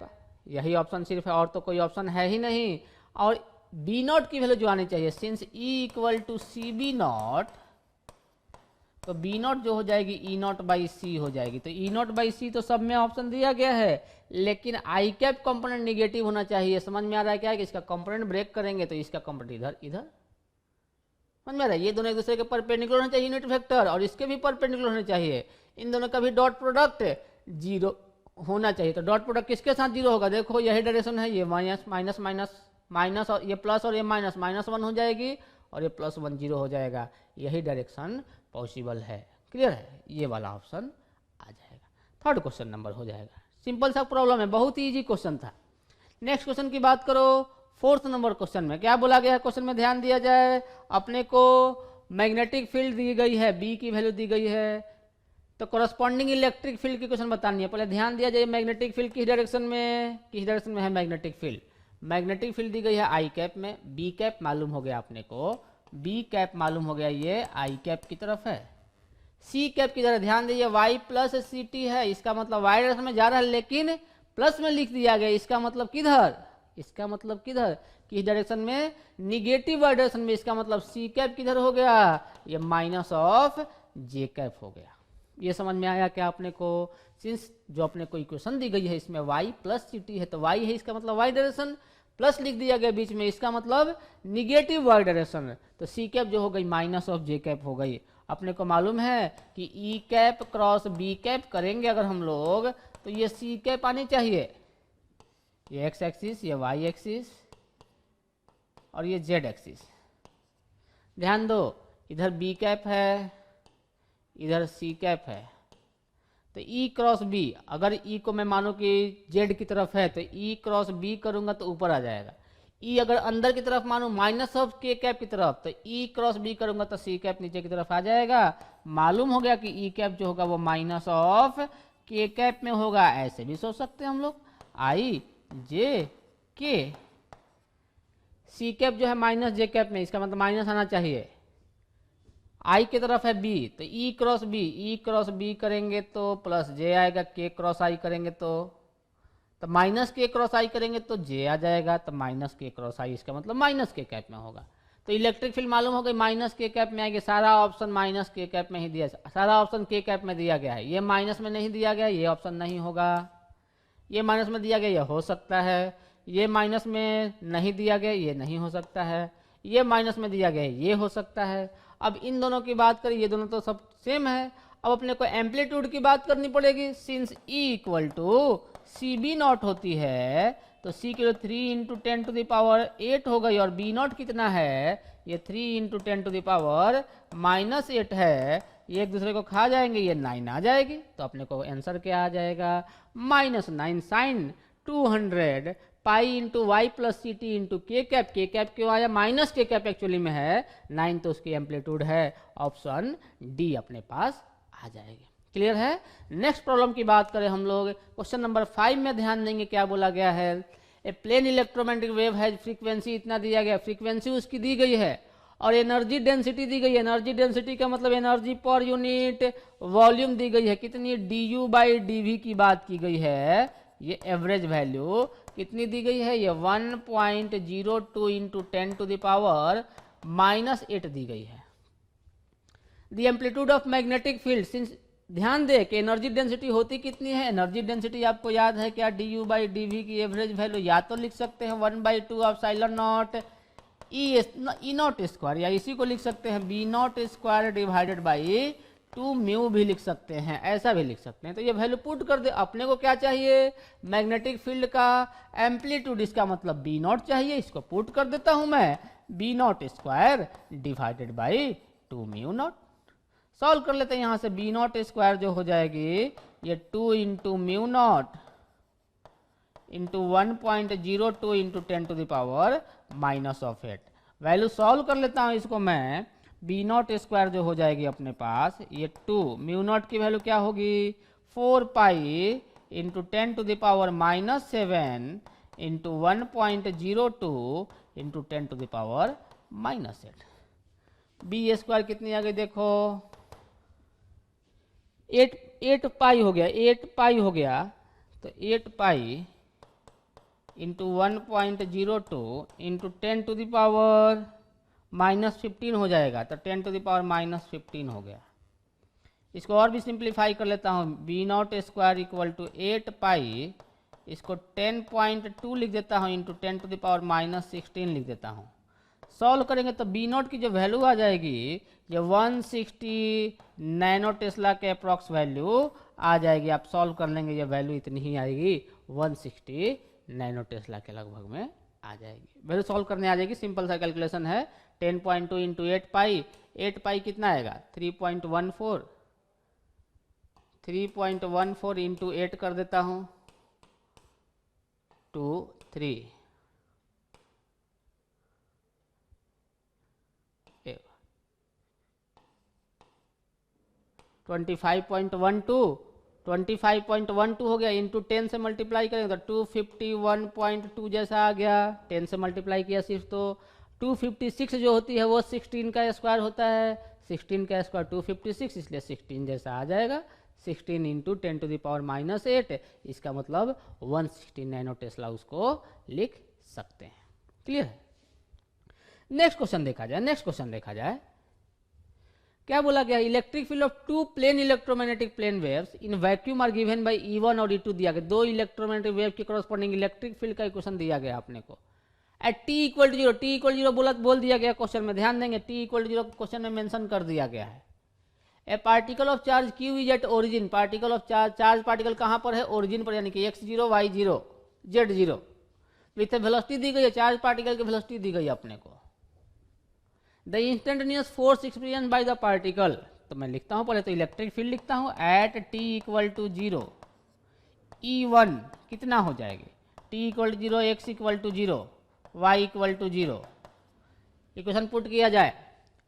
A: यही ऑप्शन सिर्फ है, और तो कोई ऑप्शन है ही नहीं। और बी नॉट की वैल्यू जो आनी चाहिए, since E equal to C B naught, तो बी नॉट जो हो जाएगी ई नॉट बाई सी हो जाएगी, तो ई नॉट बाई सी तो सब में ऑप्शन दिया गया है, लेकिन आई कैप कंपोनेंट निगेटिव होना चाहिए। समझ में आ रहा है क्या, कि इसका कंपोनेंट ब्रेक करेंगे तो इसका कंपोनेंट इधर इधर, समझ में आ रहा है, ये दोनों एक दूसरे के परपेंडिकुलर होने चाहिए यूनिट वेक्टर, और इसके भी परपेंडिकुलर होने चाहिए, इन दोनों का भी डॉट प्रोडक्ट 0 होना चाहिए। तो डॉट प्रोडक्ट किसके साथ 0 होगा, देखो यही डायरेक्शन है, ये माइनस माइनस माइनस माइनस और ये प्लस और ये माइनस, -1 हो जाएगी और ये +1 0 हो जाएगा। यही डायरेक्शन पॉसिबल है। क्लियर है? ये वाला ऑप्शन आ जाएगा। थर्ड क्वेश्चन नंबर हो जाएगा। सिंपल सा प्रॉब्लम है, बहुत ही ईजी क्वेश्चन था। नेक्स्ट क्वेश्चन की बात करो, फोर्थ नंबर क्वेश्चन में क्या बोला गया है? क्वेश्चन में ध्यान दिया जाए, अपने को मैग्नेटिक फील्ड दी गई है, बी की वैल्यू दी गई है, तो करस्पॉन्डिंग इलेक्ट्रिक फील्ड की क्वेश्चन बतानी है। पहले ध्यान दिया जाए मैग्नेटिक फील्ड किस डायरेक्शन में है मैग्नेटिक फील्ड। मैग्नेटिक फील्ड दी गई है आई कैप में, बी कैप मालूम हो गया अपने को, बी कैप मालूम हो गया ये आई कैप की तरफ है। सी कैप की तरफ ध्यान दीजिए, वाई प्लस सी टी है, इसका मतलब वाई डायरेक्शन में जा रहा है लेकिन प्लस में लिख दिया गया। इसका मतलब किधर? इसका मतलब किधर? किस डायरेक्शन में? निगेटिव डायरेक्शन में। इसका मतलब सी कैप किधर हो गया? ये माइनस ऑफ जे कैप हो गया। ये समझ में आया क्या अपने को? सिंस जो अपने को इक्वेशन दी गई है इसमें y प्लस सी टी है तो y है, इसका मतलब y डायरेक्शन, प्लस लिख दिया गया बीच में, इसका मतलब निगेटिव y डायरेक्शन। तो सी कैप जो हो गई माइनस ऑफ जे कैप हो गई। अपने को मालूम है कि ई कैप क्रॉस बी कैप करेंगे अगर हम लोग तो ये सी कैप आनी चाहिए, ये एक्स एक्सिस, ये वाई एक्सिस और ये जेड एक्सिस। ध्यान दो, इधर बी कैप है, इधर सी कैप है, तो ई क्रॉस बी, अगर ई को मैं मानूं कि जेड की तरफ है तो ई क्रॉस बी करूंगा तो ऊपर आ जाएगा। ई अगर अंदर की तरफ मानूं माइनस ऑफ के कैप की तरफ तो ई क्रॉस बी करूंगा तो सी कैप नीचे की तरफ आ जाएगा। मालूम हो गया कि ई कैप जो होगा वो माइनस ऑफ के कैप में होगा। ऐसे भी सोच सकते हैं हम लोग, आई जे के, सी कैप जो है माइनस जे कैप में, इसका मतलब माइनस आना चाहिए। आई की तरफ है बी तो ई क्रॉस बी करेंगे तो प्लस जे आएगा, के क्रॉस आई करेंगे तो माइनस के क्रॉस आई करेंगे तो जे आ जाएगा, तो माइनस के क्रॉस आई, इसका मतलब माइनस के कैप में होगा। तो इलेक्ट्रिक फील्ड मालूम हो गई माइनस के कैप में आएगी। सारा ऑप्शन माइनस के कैप में ही दिया, सारा ऑप्शन के कैप में दिया गया है। ये माइनस में नहीं दिया गया, ये ऑप्शन नहीं होगा। ये माइनस में दिया गया, ये हो सकता है। ये माइनस में नहीं दिया गया, ये नहीं हो सकता है। ये माइनस में दिया गया, ये हो सकता है। अब इन दोनों की बात करें, ये दोनों तो सब सेम है। अब अपने को एम्पलीट्यूड की बात करनी पड़ेगी। Since E equal to C B not होती है तो सी की 3 इंटू 10 टू द पावर 8 हो गई और बी नॉट कितना है? ये 3 इंटू 10 टू द पावर -8 है। ये एक दूसरे को खा जाएंगे, ये 9 आ जाएगी। तो अपने को आंसर क्या आ जाएगा? -9 sine 200 pi into Y plus C T into k cap. K cap क्यों आया? माइनस के कैप एक्चुअली में है 9 तो उसकी एम्पलीट्यूड है। ऑप्शन डी अपने पास आ जाएगी। क्लियर है? नेक्स्ट प्रॉब्लम की बात करें हम लोग, क्वेश्चन नंबर 5 में ध्यान देंगे क्या बोला गया है। ए प्लेन इलेक्ट्रोमैग्नेटिक वेव है, फ्रीक्वेंसी इतना दिया गया, फ्रीक्वेंसी उसकी दी गई है और एनर्जी डेंसिटी दी गई है। एनर्जी डेंसिटी का मतलब एनर्जी पर यूनिट वॉल्यूम दी गई है, कितनी? du बाई dv की बात की गई है। ये एवरेज वैल्यू कितनी दी गई है? ये 1.02 इंटू 10 टू द पावर -8 दी गई है। The amplitude of magnetic field, since ध्यान दे कि एनर्जी डेंसिटी होती कितनी है? एनर्जी डेंसिटी आपको याद है क्या? du बाई dv की एवरेज वैल्यू या तो लिख सकते हैं 1/2 of epsilon naught E naught square, या इसी को लिख सकते हैं B naught square divided by 2 mu भी लिख सकते हैं, ऐसा भी लिख सकते हैं। तो ये वैल्यू पुट कर दे। अपने को क्या चाहिए? मैग्नेटिक फील्ड का एम्पलीट्यूड, इसका मतलब बी नॉट चाहिए। इसको पुट कर देता हूं मैं, B naught square divided by 2 mu naught. Solve कर लेते हैं यहाँ से। बी नॉट स्क्वायर जो हो जाएगी ये 2 into mu not into 1.02 into 10 to the power -8। Value solve कर लेता हूँ इसको मैं। बी नॉट स्क्वायर जो हो जाएगी अपने पास ये 2, म्यू नॉट की वैल्यू क्या होगी? 4 pi into 10 to the power -7 into 1.02 into 10 to the power -8। B square कितनी आ गई देखो? 8 पाई हो गया, 8 पाई हो गया तो 8 pi into 1.02 into 10 to the power -15 हो जाएगा। तो 10 टू द पावर -15 हो गया। इसको और भी सिंप्लीफाई कर लेता हूँ। B naught square equal to 8 pi, इसको 10.2 लिख देता हूँ इंटू 10 टू द पावर -16 लिख देता हूँ। सॉल्व करेंगे तो बी नॉट की जो वैल्यू आ जाएगी ये 160 नैनो टेस्ला के अप्रॉक्स वैल्यू आ जाएगी। आप सॉल्व कर लेंगे, ये वैल्यू इतनी ही आएगी, 160 नैनो टेस्ला के लगभग में आ जाएगी, वैल्यू सॉल्व करने आ जाएगी, सिंपल सा कैलकुलेशन है। 10.2 इंटू 8 पाई कितना आएगा 3.14, 3.14 इंटू 8 कर देता हूँ 2 3 25.12 हो गया, इंटू 10 से मल्टीप्लाई करेंगे तो 251.2 जैसा आ गया। 10 से मल्टीप्लाई किया सिर्फ तो 256 जो होती है वो 16 का स्क्वायर होता है, 16 का स्क्वायर 256, इसलिए 16 जैसा आ जाएगा। 16 इंटू 10⁻⁻8, इसका मतलब 116 नैनो टेस्ला उसको लिख सकते हैं। क्लियर है। नेक्स्ट क्वेश्चन देखा जाए, क्या बोला गया, electric field of two plane electromagnetic plane waves in vacuum are given by E1 और E2 दिया गया। दो इलेक्ट्रोमैग्नेटिक वेव के कॉरस्पॉन्डिंग इलेक्ट्रिक फील्ड का इक्वेशन दिया गया अपने को एट t = 0 बोल दिया गया क्वेश्चन में। ध्यान देंगे t = 0 क्वेश्चन में मेंशन कर दिया गया है। ए particle of charge q is at origin, particle of charge particle कहां पर है, ओरिजिन पर, यानी कि x0 y0 z0 with velocity दी गई है, चार्ज पार्टिकल की वेलोसिटी दी गई अपने को। The instantaneous force experience by the particle, तो मैं लिखता हूं पहले तो इलेक्ट्रिक फील्ड लिखता हूं एट t = 0 E1 कितना हो जाएगी, t = 0 x = 0 y = 0। Equation put किया जाए,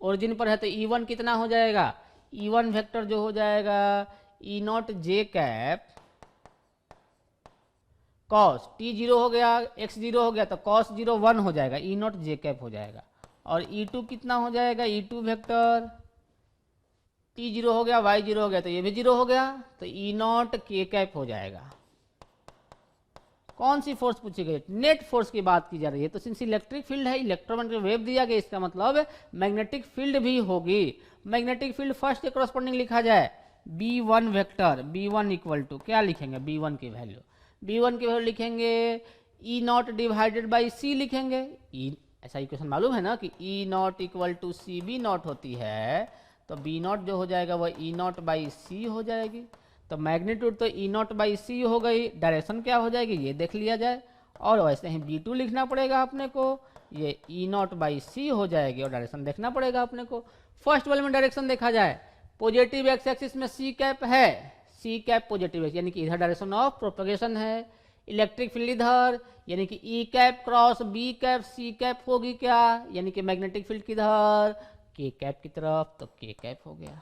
A: ओरिजिन पर है तो E1 कितना हो जाएगा, E1 वेक्टर जो हो जाएगा E0 j cap cos t0 हो गया, x0 हो गया तो cos 0 1 हो जाएगा, E0 j कैप हो जाएगा। और E2 कितना हो जाएगा, E2 वेक्टर t0 हो गया, y0 हो गया तो ये भी 0 हो गया, तो E0 k कैप हो जाएगा। कौन सी फोर्स पूछी गई, नेट फोर्स की बात की जा रही है। तो सिंस इलेक्ट्रिक फील्ड है, इलेक्ट्रोमैग्नेटिक वेव दिया गया, इसका मतलब मैग्नेटिक फील्ड भी होगी। मैग्नेटिक फील्ड फर्स्ट के कॉरस्पॉन्डिंग लिखा जाए B1 वेक्टर, B1 = क्या लिखेंगे, B1 की वैल्यू लिखेंगे E0 डिवाइडेड बाई C लिखेंगे। ऐसा इक्वेशन मालूम है ना कि E0 = CB0 होती है, तो B0 जो हो जाएगा वह E0 बाई C हो जाएगी। तो मैग्नीट्यूड तो E0 बाई C हो गई, डायरेक्शन क्या हो जाएगी ये देख लिया जाए। और वैसे ही B2 लिखना पड़ेगा अपने को, ये E0 बाई C हो जाएगी और डायरेक्शन देखना पड़ेगा अपने को। फर्स्ट वाले में डायरेक्शन देखा जाए, पॉजिटिव एक्स एक्सिस में C कैप है, C कैप पॉजिटिव एक्स यानी कि इधर डायरेक्शन ऑफ प्रोपगेशन है। इलेक्ट्रिक फील्ड इधर, यानी कि E cap cross B cap C cap होगी क्या, यानी कि मैग्नेटिक फील्ड किधर K कैप की तरफ, तो K कैप हो गया।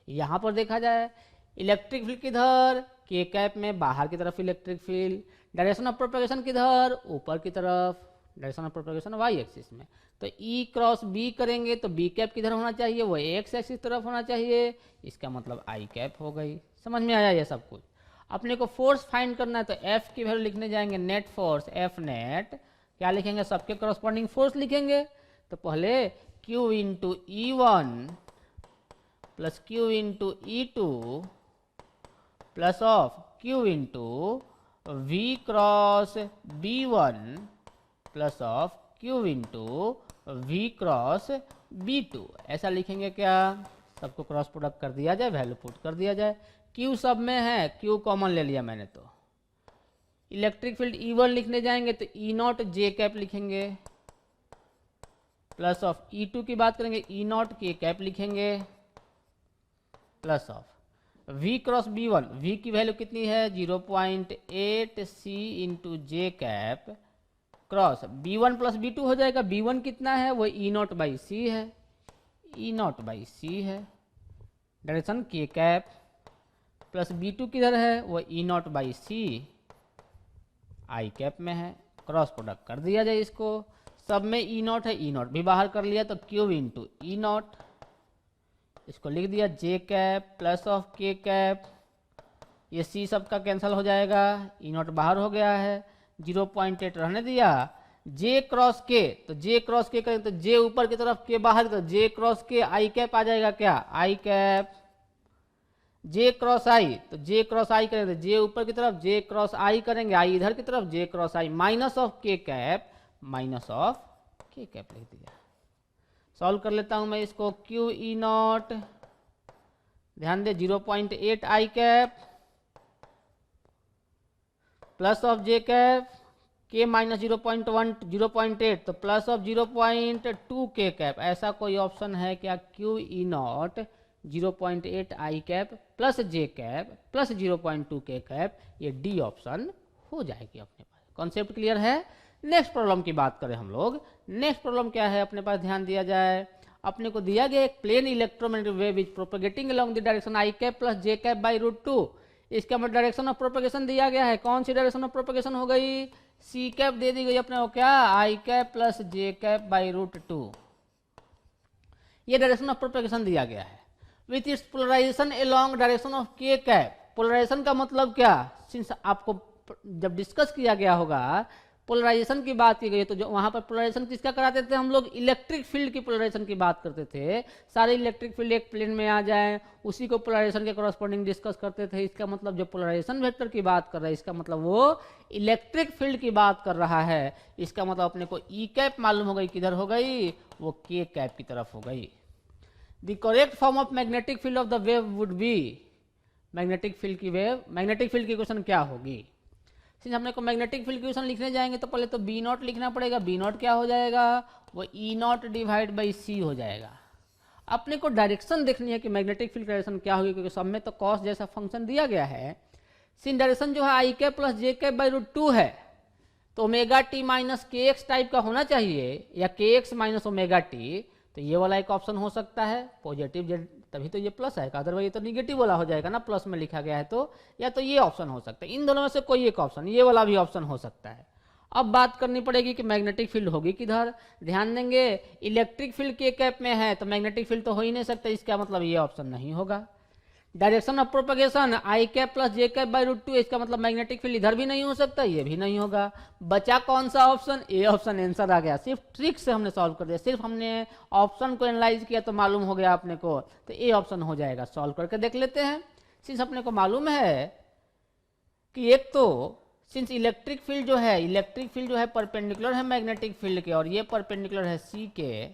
A: यहाँ पर देखा जाए इलेक्ट्रिक फील्ड किधर, K कैप में बाहर की तरफ electric field, direction of propagation किधर, ऊपर की तरफ, direction of propagation y axis में। तो E क्रॉस B करेंगे तो B कैप किधर होना चाहिए, वो x एक्सिस तरफ होना चाहिए, इसका मतलब I कैप हो गई। समझ में आया ये सब कुछ। अपने को फोर्स फाइंड करना है तो F की वैल्यू लिखने जाएंगे, नेट फोर्स F नेट, क्या लिखेंगे, सबके कॉरस्पॉन्डिंग फोर्स लिखेंगे। तो पहले Q into E1 plus Q into E2 plus of Q into V cross B1 plus of Q into V cross B2, ऐसा लिखेंगे क्या। सबको क्रॉस प्रोडक्ट कर दिया जाए, वैल्यू पुट कर दिया जाए। Q सब में है, Q कॉमन ले लिया मैंने, तो इलेक्ट्रिक फील्ड E1 लिखने जाएंगे तो E0 j कैप लिखेंगे, प्लस ऑफ E2 की बात करेंगे E0 k कैप लिखेंगे, plus of V cross B1, V की वैल्यू कितनी है 0.8 C into J cap cross B1 plus B2 हो जाएगा। B1 कितना है, वो E0 बाई C है, E0 बाई C है, direction k cap, plus B2 किधर है, वो E0 by C I cap में है। क्रॉस प्रोडक्ट कर दिया जाए इसको, सब में E0 है, E0 भी बाहर कर लिया तो Q इंटू E0, इसको लिख दिया J cap plus of K cap, ये C सबका कैंसिल हो जाएगा, E0 बाहर हो गया है, 0.8 रहने दिया। J क्रॉस K, तो J क्रॉस K करें तो J ऊपर की तरफ K बाहर, तो J cross K I cap आ जाएगा क्या, I cap. J cross I, तो J क्रॉस I करें तो J ऊपर की तरफ, J क्रॉस I करेंगे I इधर की तरफ, J cross I minus of K cap, minus of K cap लिख दिया। सॉल्व कर लेता हूं मैं इसको, Q E0, ध्यान दे 0.8 I cap plus of J cap k minus 0.1 0.8 तो प्लस ऑफ 0.2 k कैप, ऐसा कोई ऑप्शन है क्या? Q E not 0.8 I cap plus J cap plus 0.2 के कैप, ये डी ऑप्शन हो जाएगी अपने पास। कॉन्सेप्ट क्लियर है? नेक्स्ट प्रॉब्लम की बात करें हम लोग। नेक्स्ट प्रॉब्लम क्या है अपने पास, ध्यान दिया जाए। अपने को दिया गया एक plane electromagnetic wave is propagating along the direction I cap plus J cap by √2। इसका मतलब डायरेक्शन ऑफ प्रोपेगेशन दिया गया है। कौन सी डायरेक्शन ऑफ प्रोपेगेशन हो गई? सी कैप दे दी गई अपने को, क्या? I cap plus J cap by √2। ये डायरेक्शन ऑफ प्रोपेगेशन दिया गया है with its polarisation along direction of K cap. Polarisation का मतलब क्या? सिंस आपको जब डिस्कस किया गया होगा, पोलराइजेशन की बात की गई, तो जो वहां पर पोलराइजेशन किसका कराते थे हम लोग? इलेक्ट्रिक फील्ड की पोलराइजेशन की बात करते थे। सारे इलेक्ट्रिक फील्ड एक प्लेन में आ जाए, उसी को पोलराइजेशन के कॉरस्पॉन्डिंग डिस्कस करते थे। इसका मतलब जो पोलराइजेशन वेक्टर की बात कर रहा है, इसका मतलब वो इलेक्ट्रिक फील्ड की बात कर रहा है। इसका मतलब अपने को ई कैप मालूम हो गई, किधर हो गई? वो के कैप की तरफ हो गई। The correct form of magnetic field of the wave would be, magnetic field की वेव, मैग्नेटिक फील्ड की क्वेश्चन क्या होगी? सिंस हमने को मैग्नेटिक फील्ड क्वेश्चन लिखने जाएंगे तो पहले तो बी नॉट लिखना पड़ेगा। बी नॉट क्या हो जाएगा? वो E naught divide by C हो जाएगा। अपने को डायरेक्शन देखनी है कि मैग्नेटिक फील्ड डायरेक्शन क्या होगी, क्योंकि सब में तो कॉस जैसा फंक्शन दिया गया है। सिंस डायरेक्शन जो है I cap plus J cap by √2 है, तो omega T minus K X type का होना चाहिए, या के एक्स माइनस ओमेगा टी। तो ये वाला एक ऑप्शन हो सकता है पॉजिटिव जेड, तभी तो ये प्लस आएगा, अदरवाइज ये तो निगेटिव वाला हो जाएगा ना, प्लस में लिखा गया है तो। या तो ये ऑप्शन हो सकता है, इन दोनों में से कोई एक ऑप्शन, ये वाला भी ऑप्शन हो सकता है। अब बात करनी पड़ेगी कि मैग्नेटिक फील्ड होगी किधर। ध्यान देंगे, इलेक्ट्रिक फील्ड के कैप में है तो मैग्नेटिक फील्ड तो हो ही नहीं सकता, इसका मतलब ये ऑप्शन नहीं होगा। Direction of propagation I cap plus J cap by √2, इसका मतलब मैग्नेटिक फील्ड इधर भी नहीं हो सकता, ये भी नहीं होगा। बचा कौन सा ऑप्शन? ए ऑप्शन आंसर आ गया। सिर्फ ट्रिक से हमने सॉल्व कर दिया, सिर्फ हमने ऑप्शन को एनालाइज किया तो मालूम हो गया अपने को, तो ए ऑप्शन हो जाएगा। सॉल्व करके देख लेते हैं। सिंस अपने को मालूम है कि एक तो सिंस इलेक्ट्रिक फील्ड जो है परपेंडिकुलर है मैग्नेटिक फील्ड के, और ये परपेंडिकुलर है सी के,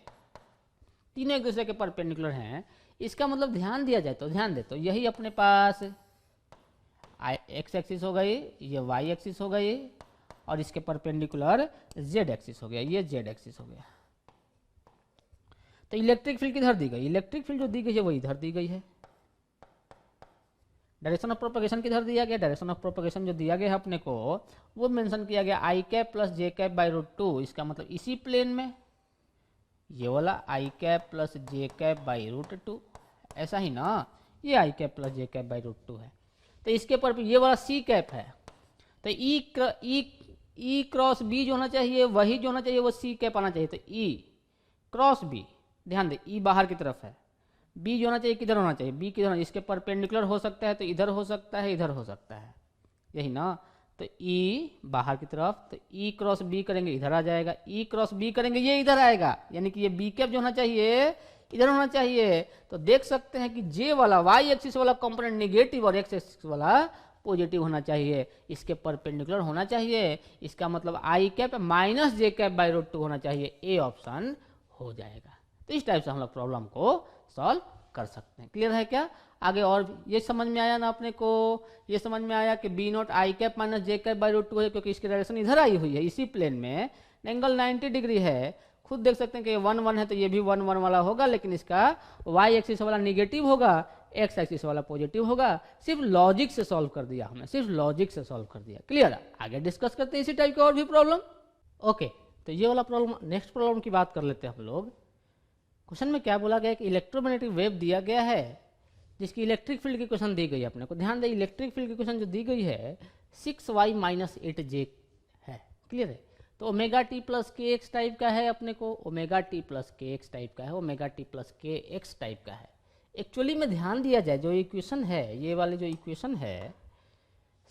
A: तीनों एक दूसरे के परपेंडिकुलर हैं। इसका मतलब ध्यान दिया जाए तो, ध्यान दे तो यही अपने पास एक्स एक्सिस हो गई, ये वाई एक्सिस हो गई, और इसके परपेंडिकुलर जेड एक्सिस हो गया, ये जेड एक्सिस हो गया। तो इलेक्ट्रिक फील्ड किधर दी गई? इलेक्ट्रिक फील्ड जो दी गई है वो इधर दी गई है। डायरेक्शन ऑफ प्रोपगेशन किधर दिया गया? डायरेक्शन ऑफ प्रोपगेशन जो दिया गया है अपने को, वो मेंशन किया गया I cap plus J cap by √2। इसका मतलब इसी प्लेन में ये वाला I cap plus J cap by √2, ऐसा ही ना, ये I cap plus J cap by √2 है। तो इसके पर ये वाला सी कैप है, तो ई क्रॉस बी जो होना चाहिए वही जो होना चाहिए वो सी कैप आना चाहिए। तो ई क्रॉस बी, ध्यान दे ई बाहर की तरफ है, बी जो होना चाहिए किधर होना चाहिए? बी किधर होना? इसके परपेंडिकुलर हो सकता है तो इधर हो सकता है, इधर हो सकता है, यही ना। तो ई बाहर की तरफ, तो ई क्रॉस बी करेंगे इधर आ जाएगा, ई क्रॉस बी करेंगे ये इधर आएगा, यानी कि ये बी कैप जो होना चाहिए इधर होना चाहिए। तो देख सकते हैं कि जे वाला वाई एक्सिस वाला कंपोनेंट नेगेटिव और एक्स एक्सिस वाला पॉजिटिव होना चाहिए, इसके परपेंडिकुलर होना चाहिए। इसका मतलब I cap minus J cap by √2 होना चाहिए, ए ऑप्शन हो जाएगा। तो इस टाइप से हम लोग प्रॉब्लम को सॉल्व कर सकते हैं। क्लियर है क्या? आगे और ये समझ में आया ना अपने को? ये समझ में आया कि B naught I cap minus J cap by √2 है, क्योंकि इसकी डायरेक्शन इधर आई हुई है, इसी प्लेन में एंगल 90 डिग्री है। खुद देख सकते हैं कि ये 1 1 है तो ये भी 1 1 वाला होगा, लेकिन इसका वाई एक्सिस वाला निगेटिव होगा, एक्स एक्सिस वाला पॉजिटिव होगा। सिर्फ लॉजिक से सॉल्व कर दिया हमने, सिर्फ लॉजिक से सॉल्व कर दिया। क्लियर? आगे डिस्कस करते हैं इसी टाइप के और भी प्रॉब्लम। ओके, तो ये वाला प्रॉब्लम, नेक्स्ट प्रॉब्लम की बात कर लेते हैं हम लोग। क्वेश्चन में क्या बोला गया कि इलेक्ट्रोमैग्नेटिक वेव दिया गया है जिसकी इलेक्ट्रिक फील्ड की क्वेश्चन दी गई है अपने को। ध्यान दें, इलेक्ट्रिक फील्ड की क्वेश्चन जो दी गई है 6y माइनस 8j है। क्लियर है? तो ओमेगा टी प्लस के एक्स टाइप का है अपने को, ओमेगा टी प्लस के एक्स टाइप का है, ओमेगा टी प्लस के एक्स टाइप का है। एक्चुअली में ध्यान दिया जाए जो इक्वेशन है, ये वाली जो इक्वेशन है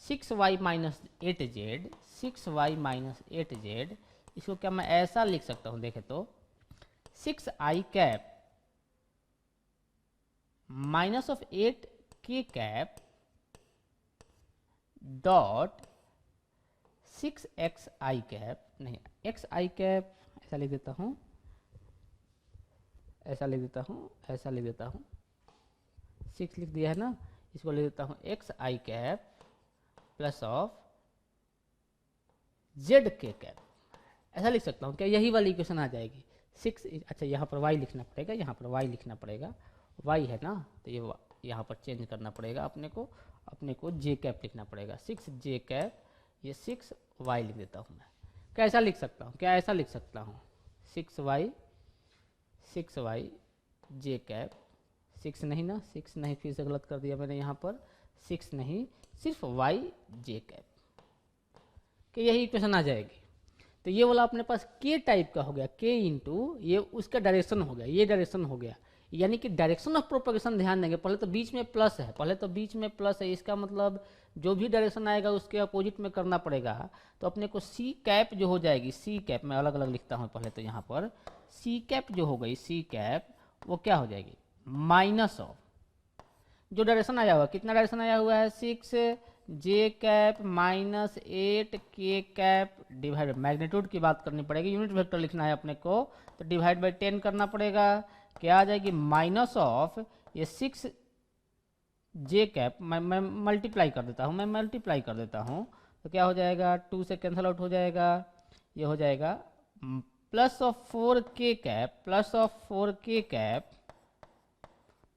A: 6y minus 8z, 6y minus 8z, इसको क्या मैं ऐसा लिख सकता हूँ? देखे तो 6i cap minus of 8k cap dot 6xi cap, नहीं xi कैप, ऐसा लिख देता हूँ, ऐसा लिख देता हूँ, ऐसा लिख देता हूँ, 6 लिख दिया है ना, इसको लिख देता हूँ xi cap plus of Z के कैप, ऐसा लिख सकता हूँ क्या? यही वाली इक्वेशन आ जाएगी 6, अच्छा यहाँ पर वाई लिखना पड़ेगा, यहाँ पर वाई लिखना पड़ेगा, वाई है ना, तो ये यहाँ पर चेंज करना पड़ेगा अपने को जे कैप लिखना पड़ेगा, 6 जे कैप, ये 6 वाई लिख देता हूँ मैं। कैसा लिख सकता हूँ? क्या ऐसा लिख सकता हूँ? 6 वाई जे कैप, 6 नहीं ना, 6 नहीं, फिर से गलत कर दिया मैंने यहाँ पर, 6 नहीं, सिर्फ वाई जे कैप, कि यही इक्वेशन आ जाएगी। तो ये वाला अपने पास के टाइप का हो गया, के इंटू ये उसका डायरेक्शन हो गया, ये डायरेक्शन हो गया, यानी कि डायरेक्शन ऑफ प्रोपगेशन ध्यान देंगे, पहले तो बीच में प्लस है, इसका मतलब जो भी डायरेक्शन आएगा उसके अपोजिट में करना पड़ेगा। तो अपने को सी कैप जो हो जाएगी, सी कैप मैं अलग अलग लिखता हूँ पहले, तो यहाँ पर सी कैप जो हो गई, सी कैप वो क्या हो जाएगी? माइनस ऑफ जो डायरेक्शन आया हुआ, कितना डायरेक्शन आया हुआ है? 6 जे कैप माइनस 8 के कैप डिवाइड, मैग्नीट्यूड की बात करनी पड़ेगी, यूनिट वेक्टर लिखना है अपने को, तो डिवाइड बाई 10 करना पड़ेगा, क्या आ जाएगी? माइनस ऑफ ये 6 जे कैप, मैं मल्टीप्लाई कर देता हूँ, तो क्या हो जाएगा? 2 से कैंसिल आउट हो जाएगा, ये हो जाएगा plus of 4 K cap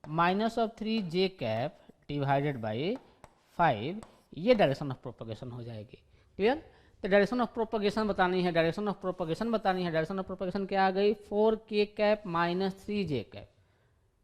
A: minus of 3 J cap divided by 5, ये डायरेक्शन ऑफ प्रोपगेशन हो जाएगी। क्लियर? तो डायरेक्शन ऑफ प्रोपगेशन बतानी है, डायरेक्शन ऑफ प्रोपगेशन क्या आ गई? 4 K cap minus 3 J cap.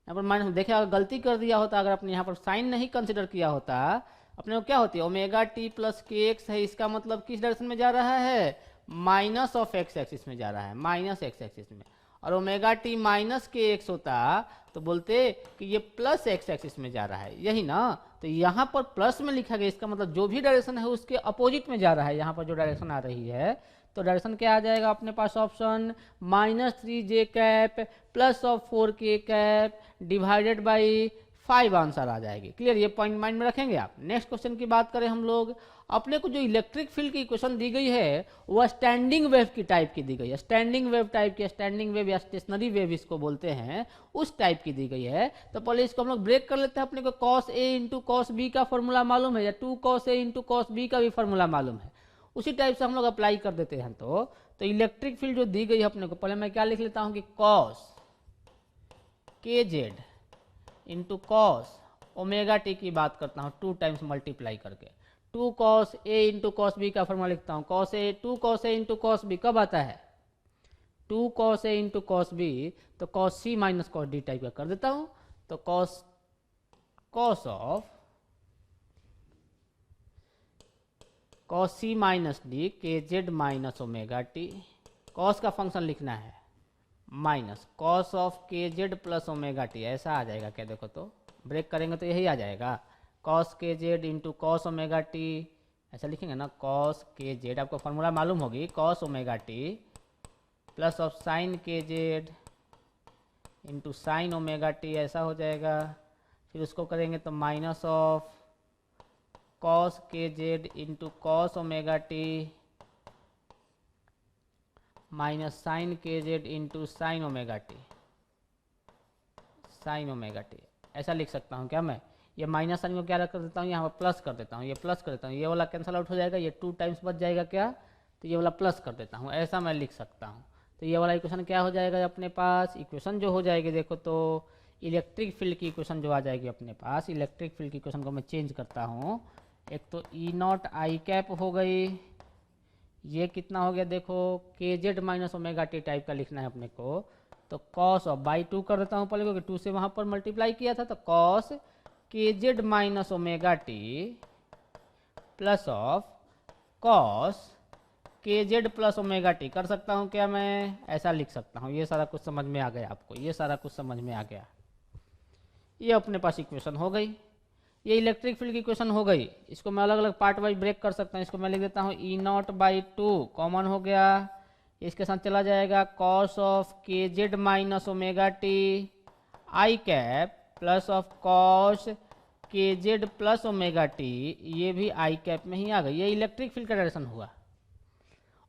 A: यहाँ पर माइनस देखिए, अगर गलती कर दिया होता, अगर आपने यहाँ पर साइन नहीं कंसिडर किया होता, अपने को क्या होती है? ओमेगा टी प्लस के एक्स है, इसका मतलब किस डायरेक्शन में जा रहा है? माइनस ऑफ एक्स एक्सिस में जा रहा है, माइनस एक्स एक्सिस में। और omega T minus K x होता तो बोलते कि ये प्लस एक्स एक्सिस में जा रहा है, यही ना। तो यहाँ पर प्लस में लिखा गया, इसका मतलब जो भी डायरेक्शन है उसके अपोजिट में जा रहा है। यहाँ पर जो डायरेक्शन आ रही है, तो डायरेक्शन क्या आ जाएगा अपने पास? Option -3 J cap plus of 4 K cap divided by 5 answer आ जाएगी। क्लियर? ये पॉइंट माइंड में रखेंगे आप। नेक्स्ट क्वेश्चन की बात करें हम लोग, अपने को जो इलेक्ट्रिक फील्ड की इक्वेशन दी गई है वह स्टैंडिंग वेव की टाइप की दी गई है, स्टैंडिंग वेव या स्टेशनरी वेव इसको बोलते हैं, उस टाइप की दी गई है। तो पहले इसको हम लोग ब्रेक कर लेते हैं। अपने को cos A into cos B का फॉर्मूला मालूम है, या 2 cos A into cos B का भी फॉर्मूला मालूम है, उसी टाइप से हम लोग अप्लाई कर देते हैं। तो इलेक्ट्रिक फील्ड जो दी गई है अपने को, पहले मैं क्या लिख लेता हूँ कि cos kz into cos omega T की बात करता हूँ 2 टाइम्स मल्टीप्लाई करके, 2 cos A into cos B का फॉर्मूला लिखता हूँ। Two cos A into cos B कब आता है? 2 cos A into cos B, तो cos C minus cos D type का कर देता हूँ। तो cos C minus D kz minus omega T, cos का फंक्शन लिखना है, minus cos of kz plus omega T, ऐसा आ जाएगा क्या? देखो तो ब्रेक करेंगे तो यही आ जाएगा, cos kz into cos omega T, ऐसा लिखेंगे ना, cos kz, आपको फॉर्मूला मालूम होगी, cos omega T plus of sine kz into sine omega T, ऐसा हो जाएगा। फिर उसको करेंगे तो minus of cos kz into cos omega T minus sine kz into sine omega T, ऐसा लिख सकता हूँ क्या मैं? ये माइनस साइन को क्या कर देता हूँ, यहाँ पर प्लस कर देता हूँ, ये प्लस कर देता हूँ, ये वाला कैंसिल आउट हो जाएगा, ये 2 टाइम्स बच जाएगा क्या? तो ये वाला प्लस कर देता हूँ, ऐसा मैं लिख सकता हूँ। तो ये वाला इक्वेशन क्या हो जाएगा अपने पास? इक्वेशन जो हो जाएगी, देखो तो इलेक्ट्रिक फील्ड की इक्वेशन जो आ जाएगी अपने पास, इलेक्ट्रिक फील्ड की इक्वेशन को मैं चेंज करता हूँ। एक तो ई नॉट आई कैप हो गई, ये कितना हो गया? देखो kz minus omega T type का लिखना है अपने को, तो cos ऑफ बाई 2 कर देता हूँ पहले, क्योंकि 2 से वहाँ पर मल्टीप्लाई किया था, तो cos kz minus omega T plus of cos kz plus omega T कर सकता हूँ क्या मैं? ऐसा लिख सकता हूँ। ये सारा कुछ समझ में आ गया आपको? ये सारा कुछ समझ में आ गया। ये अपने पास इक्वेशन हो गई, ये इलेक्ट्रिक फील्ड की इक्वेशन हो गई। इसको मैं अलग अलग पार्ट वाइज ब्रेक कर सकता हूँ। इसको मैं लिख देता हूँ ई नॉट बाई 2 कॉमन हो गया, इसके साथ चला जाएगा cos of kz minus omega T I cap plus of cos kz plus omega T, ये भी आई कैप में ही आ गई। ये इलेक्ट्रिक फील्ड का डायरेक्शन हुआ।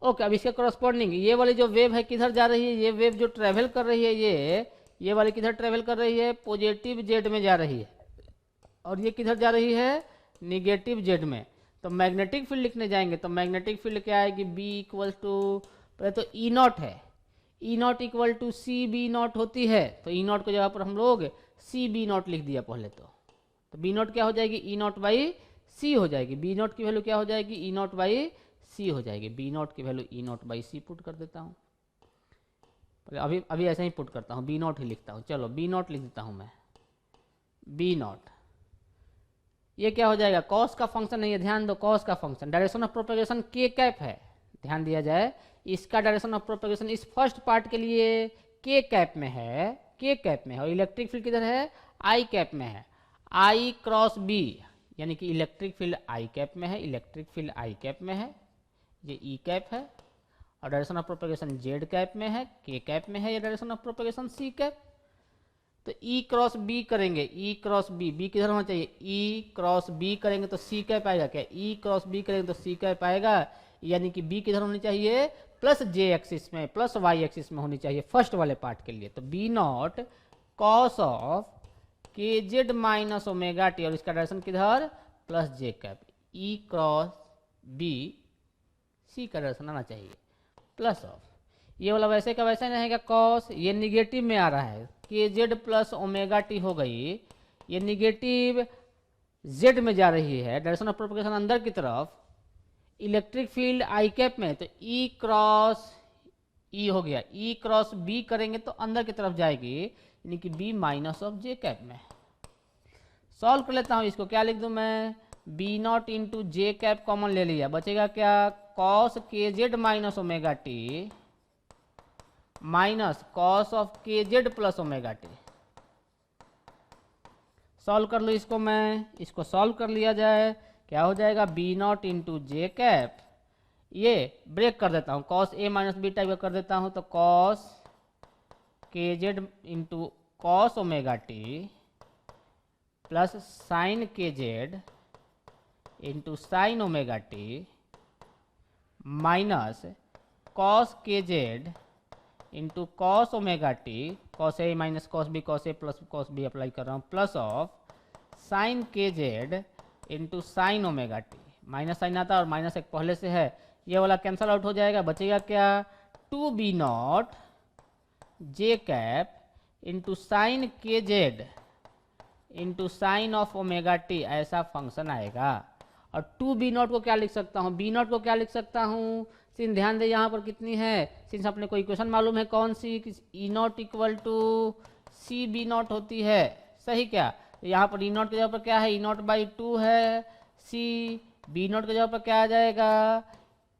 A: ओके, अब इसके करस्पॉन्डिंग ये वाली जो वेव है किधर जा रही है? ये वेव जो ट्रेवल कर रही है, ये वाली किधर ट्रेवल कर रही है? पॉजिटिव जेड में जा रही है। और ये किधर जा रही है? निगेटिव जेड में। तो मैग्नेटिक फील्ड लिखने जाएंगे तो मैग्नेटिक फील्ड क्या आएगी, बी इक्वल टू, पहले तो ई नॉट है, E not equal to C B not होती है, तो ई नॉट को जगह पर हम लोग सी बी नॉट लिख दिया पहले तो बी नॉट क्या हो जाएगी, ई नॉट बाई सी हो जाएगी, बी नॉट की वैल्यू क्या हो जाएगी, ई नॉट बाई सी हो जाएगी, बी नॉट की value E not by C put कर देता हूँ, अभी अभी ऐसे ही पुट करता हूँ, बी नॉट ही लिखता हूँ, चलो बी नॉट लिख देता हूँ मैं, बी नॉट ये क्या हो जाएगा, कॉस का फंक्शन है, ये ध्यान दो, कॉस का फंक्शन, डायरेक्शन ऑफ प्रोपेगेशन के कैप है, ध्यान दिया जाए, इसका डायरेक्शन ऑफ प्रोपेगेशन इस फर्स्ट पार्ट के लिए के कैप में है, के कैप में है, और इलेक्ट्रिक फील्ड किधर है, आई कैप में है, आई क्रॉस बी, यानी कि इलेक्ट्रिक फील्ड आई कैप में है, इलेक्ट्रिक फील्ड आई कैप में है, ये ई कैप है, और direction of propagation Z cap में है, के कैप में है, ये direction of propagation C cap, तो ई क्रॉस बी करेंगे, ई क्रॉस बी, बी किधर होना चाहिए, ई क्रॉस बी करेंगे तो सी कैप आएगा, क्या ई क्रॉस बी करेंगे तो सी कैप आएगा, यानी कि बी किधर होनी चाहिए, प्लस जे एक्सिस में, प्लस वाई एक्सिस में होनी चाहिए फर्स्ट वाले पार्ट के लिए, तो B not cos of K Z minus omega T, और इसका डायरेक्शन किधर, प्लस जे कैप, ई क्रॉस बी, सी का डायरेक्शन आना चाहिए, प्लस ऑफ, ये वाला वैसे का वैसे रहेगा कॉस, ये निगेटिव में आ रहा है, के जेड प्लस ओमेगा टी हो गई, ये निगेटिव जेड में जा रही है, डायरेक्शन ऑफ प्रोपेगेशन अंदर की तरफ, इलेक्ट्रिक फील्ड आई कैप में, तो ई क्रॉस ई हो गया, ई क्रॉस बी करेंगे तो अंदर की तरफ जाएगी, यानी कि B minus of J cap में। सॉल्व कर लेता हूँ इसको, क्या लिख दूँ मैं, B nought into J cap common ले लिया, बचेगा क्या, cos K Z minus omega T minus cos of K Z plus omega T. Solve कर लो इसको मैं, इसको सॉल्व कर लिया जाए, क्या हो जाएगा, B nought into J cap, ये ब्रेक कर देता हूँ, cos A minus B type का कर देता हूँ, तो cos K Z into cos omega T plus sine K Z into sine omega T minus cos K Z into cos omega T, cos A minus cos A plus cos B apply कर रहा हूँ, plus of sine K Z into sine omega T, minus sign आता है और minus एक पहले से है, ये वाला कैंसल आउट हो जाएगा, बचेगा क्या, two B nought J cap into sine K Z into sine of omega T, ऐसा फंक्शन आएगा। और टू बी नॉट को क्या लिख सकता हूँ, बी नॉट को क्या लिख सकता हूँ, सिंस ध्यान दे यहाँ पर कितनी है, सिंस अपने को इक्वेशन मालूम है कौन सी, E not equal to C B not होती है, सही क्या, यहाँ पर ई नॉट की जगह पर क्या है, ई नॉट बाई टू है, सी बी नॉट की जगह पर क्या आ जाएगा,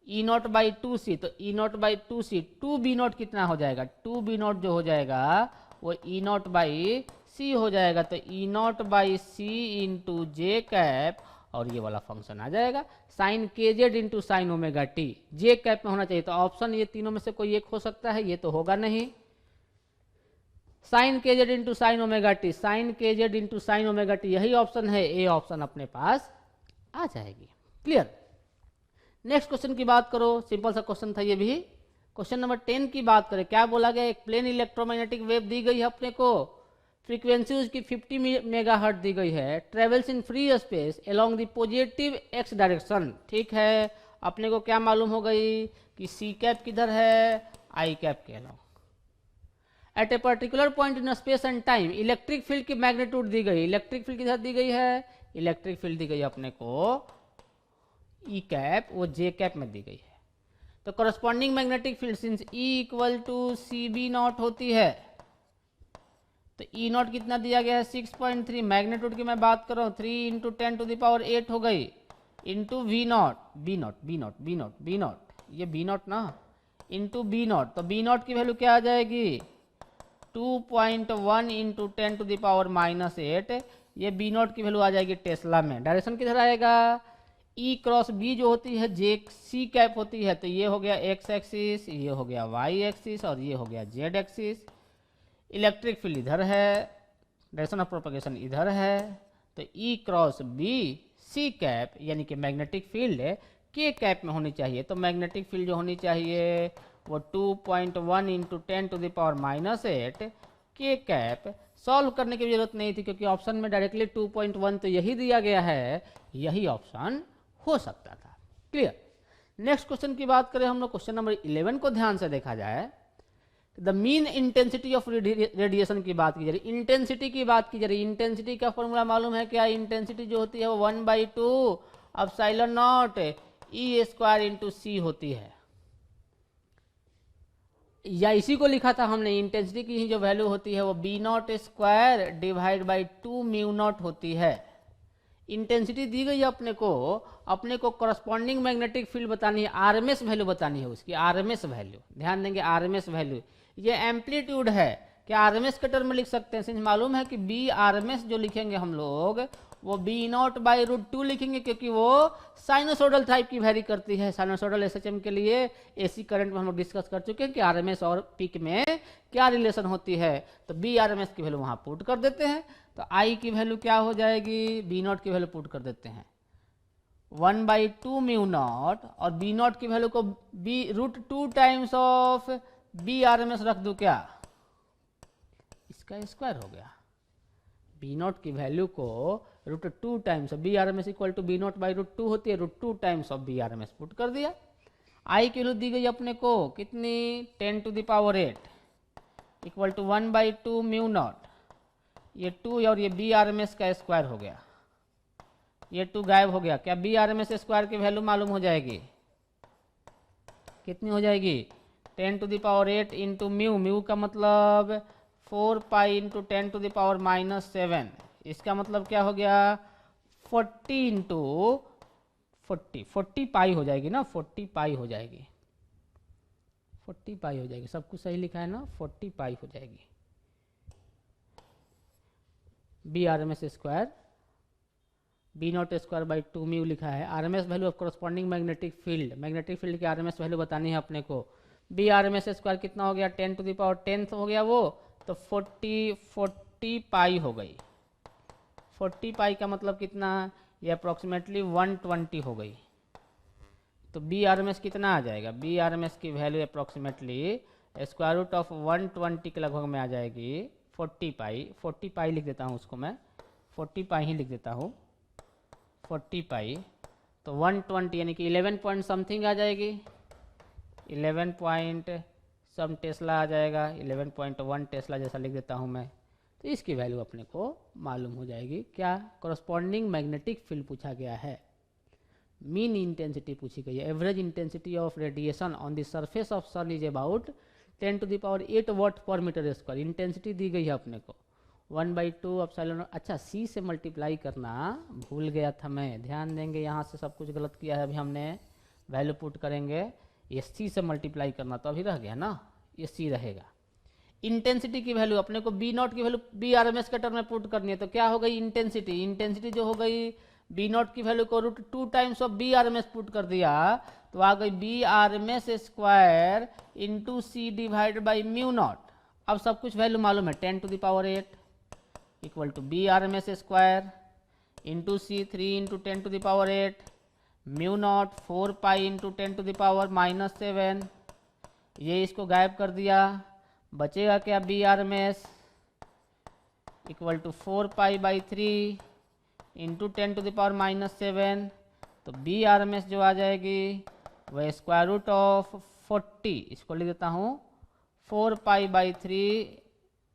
A: E not by two C, तो E not by two C, two B nought कितना हो जाएगा, टू बी नॉट जो हो जाएगा वो ई नॉट बाई सी हो जाएगा, तो E not by C into J cap, और ये वाला फंक्शन आ जाएगा sine K Z into sine omega T, J cap में होना चाहिए, तो ऑप्शन ये तीनों में से कोई एक हो सकता है, ये तो होगा नहीं, sine K Z into sine omega T, sine K Z into sine omega T, यही ऑप्शन है, ए ऑप्शन अपने पास आ जाएगी। क्लियर। नेक्स्ट क्वेश्चन की बात करो, सिंपल सा क्वेश्चन था ये भी, क्वेश्चन नंबर 10 की बात करें, क्या बोला गया, एक प्लेन इलेक्ट्रोमैग्नेटिक वेव दी गई है अपने को, फ्रीक्वेंसी उसकी 50 मेगाहर्ट्ज दी गई है, travels in free space along the positive x direction, ठीक है, अपने को क्या मालूम हो गई कि सी कैप किधर है, आई कैप के along, at a particular point in space and time, electric field की मैग्नीट्यूड दी गई, इलेक्ट्रिक फील्ड किधर दी गई है, इलेक्ट्रिक फील्ड दी गई अपने को ई कैप, वो जे कैप में दी गई है, तो corresponding magnetic field since E equal to C B not होती है, तो ई नॉट कितना दिया गया है 6.3, मैग्नीट्यूड की मैं बात कर रहा हूँ 3 इंटू 10 टू द पावर 8 हो गई, into V naught, B naught B naught B naught B naught, ये बी नॉट ना, इंटू बी नॉट, तो बी नॉट की वैल्यू क्या आ जाएगी 2.1 इंटू 10 टू द पावर -8, ये बी नॉट की वैल्यू आ जाएगी टेस्ला में, डायरेक्शन किधर आएगा, ई क्रॉस बी जो होती है जे सी कैप होती है, तो ये हो गया एक्स एक्सिस, ये हो गया वाई एक्सिस, और ये हो गया जेड एक्सिस, इलेक्ट्रिक फील्ड इधर है, डायरेक्शन ऑफ प्रोपगेशन इधर है, तो E cross B C cap यानी कि मैग्नेटिक फील्ड के कैप में होनी चाहिए, तो मैग्नेटिक फील्ड जो होनी चाहिए वो 2.1 इंटू 10 टू द पावर -8 के कैप। सॉल्व करने की जरूरत नहीं थी क्योंकि ऑप्शन में डायरेक्टली 2.1 तो यही दिया गया है, यही ऑप्शन हो सकता था। क्लियर। नेक्स्ट क्वेश्चन की बात करें हम लोग, क्वेश्चन नंबर 11 को ध्यान से देखा जाए, the mean intensity of radiation की बात की जा रही, इंटेंसिटी की बात की जा रही। इंटेंसिटी का फॉर्मूला मालूम है क्या? इंटेंसिटी जो होती है वो 1/2 epsilon nought E square into C होती है, या इसी को लिखा था हमने, इंटेंसिटी की ही जो वैल्यू होती है वो B naught square divide by 2 mu naught होती है। इंटेंसिटी दी गई है अपने को करस्पॉन्डिंग मैग्नेटिक फील्ड बतानी है, आरएमएस वैल्यू बतानी है उसकी, आरएमएस वैल्यू, ध्यान देंगे आरएमएस वैल्यू। ये एम्पलीट्यूड है, क्या आरएमएस के टर्म में लिख सकते हैं? सिंस मालूम है कि बी आरएमएस जो लिखेंगे हम लोग वो बी नॉट बाई √2 लिखेंगे, क्योंकि वो साइनोसोडल टाइप की वैरी करती है। साइनोसोडल एसएचएम के लिए एसी करंट में हम लोग डिस्कस कर चुके हैं कि आरएमएस और पीक में क्या रिलेशन होती है। तो बी आरएमएस की वैल्यू वहां पुट कर देते हैं, तो आई की वैल्यू क्या हो जाएगी? बी नॉट की वैल्यू पुट कर देते हैं 1/2 म्यू नॉट, और बी नॉट की वैल्यू को B √2 times of B RMS रख दूं क्या? इसका स्क्वायर हो गया। बी नॉट की वैल्यू को √2 times B RMS equal to B naught by √2 होती है, √2 times of B RMS put कर दिया। आई की वैल्यू दी गई अपने को कितनी? 10⁸ इक्वल टू 1/2 म्यू नॉट, ये 2 और ये बी आरएमएस का स्क्वायर हो गया, ये 2 गायब हो गया। क्या बी आरएमएस स्क्वायर की वैल्यू मालूम हो जाएगी? कितनी हो जाएगी? 10⁸ इंटू म्यू, म्यू का मतलब 4 पाई इंटू 10⁻⁻⁷, इसका मतलब क्या हो गया? 40 इंटू 40 पाई हो जाएगी ना, 40 पाई हो जाएगी, 40 पाई हो जाएगी, सब कुछ सही लिखा है ना, 40 पाई हो जाएगी। B RMS square B naught square by 2 mu लिखा है। RMS value of corresponding magnetic field की आरएमएस वैल्यू बतानी है अपने को। बी आरएमएस स्क्वायर कितना हो गया? 10⁻10 हो गया वो, तो 40 पाई हो गई। 40 पाई का मतलब कितना? ये अप्रॉक्सीमेटली 120 हो गई। तो बी आरएमएस कितना आ जाएगा? बी आरएमएस की value approximately square root of 120 के लगभग में आ जाएगी 40 पाई लिख देता हूँ उसको मैं, 40 पाई ही लिख देता हूँ, 40 पाई, तो 120 यानी कि 11 पॉइंट समथिंग आ जाएगी, 11 पॉइंट सम टेस्ला आ जाएगा, 11.1 टेस्ला जैसा लिख देता हूँ मैं। तो इसकी वैल्यू अपने को मालूम हो जाएगी। क्या? करस्पॉन्डिंग मैग्नेटिक फील्ड पूछा गया है, मीन इंटेंसिटी पूछी गई है। Average intensity of radiation on the surface of sun is about 10⁸ watt per metre square. Intensity दी गई है अपने को 1/2 एप्सिलॉन। अच्छा, सी से मल्टीप्लाई करना भूल गया था मैं, ध्यान देंगे, यहाँ से सब कुछ गलत किया है अभी हमने। वैल्यू पुट करेंगे, ये सी से मल्टीप्लाई करना तो अभी रह गया ना, ये सी रहेगा। इंटेंसिटी की वैल्यू अपने को बी नॉट की वैल्यू बी आरएमएस के टर्म में पुट करनी है, तो क्या हो गई? इंटेंसिटी जो हो गई बी नॉट की वैल्यू को √2 times of B RMS put कर दिया, तो आ गई B RMS square into C divide by mu naught. अब सब कुछ वैल्यू मालूम है, 10⁸ equal to B RMS square into C 3 into 10⁸, mu naught 4 pi into 10⁻⁻⁷। ये इसको गायब कर दिया, बचेगा क्या? B RMS equal to 4 pi by 3 into 10⁻⁻⁷। तो बी आरएमएस जो आ जाएगी वह स्क्वायर रूट ऑफ 40, इसको लिख देता हूँ 4 पाई बाई 3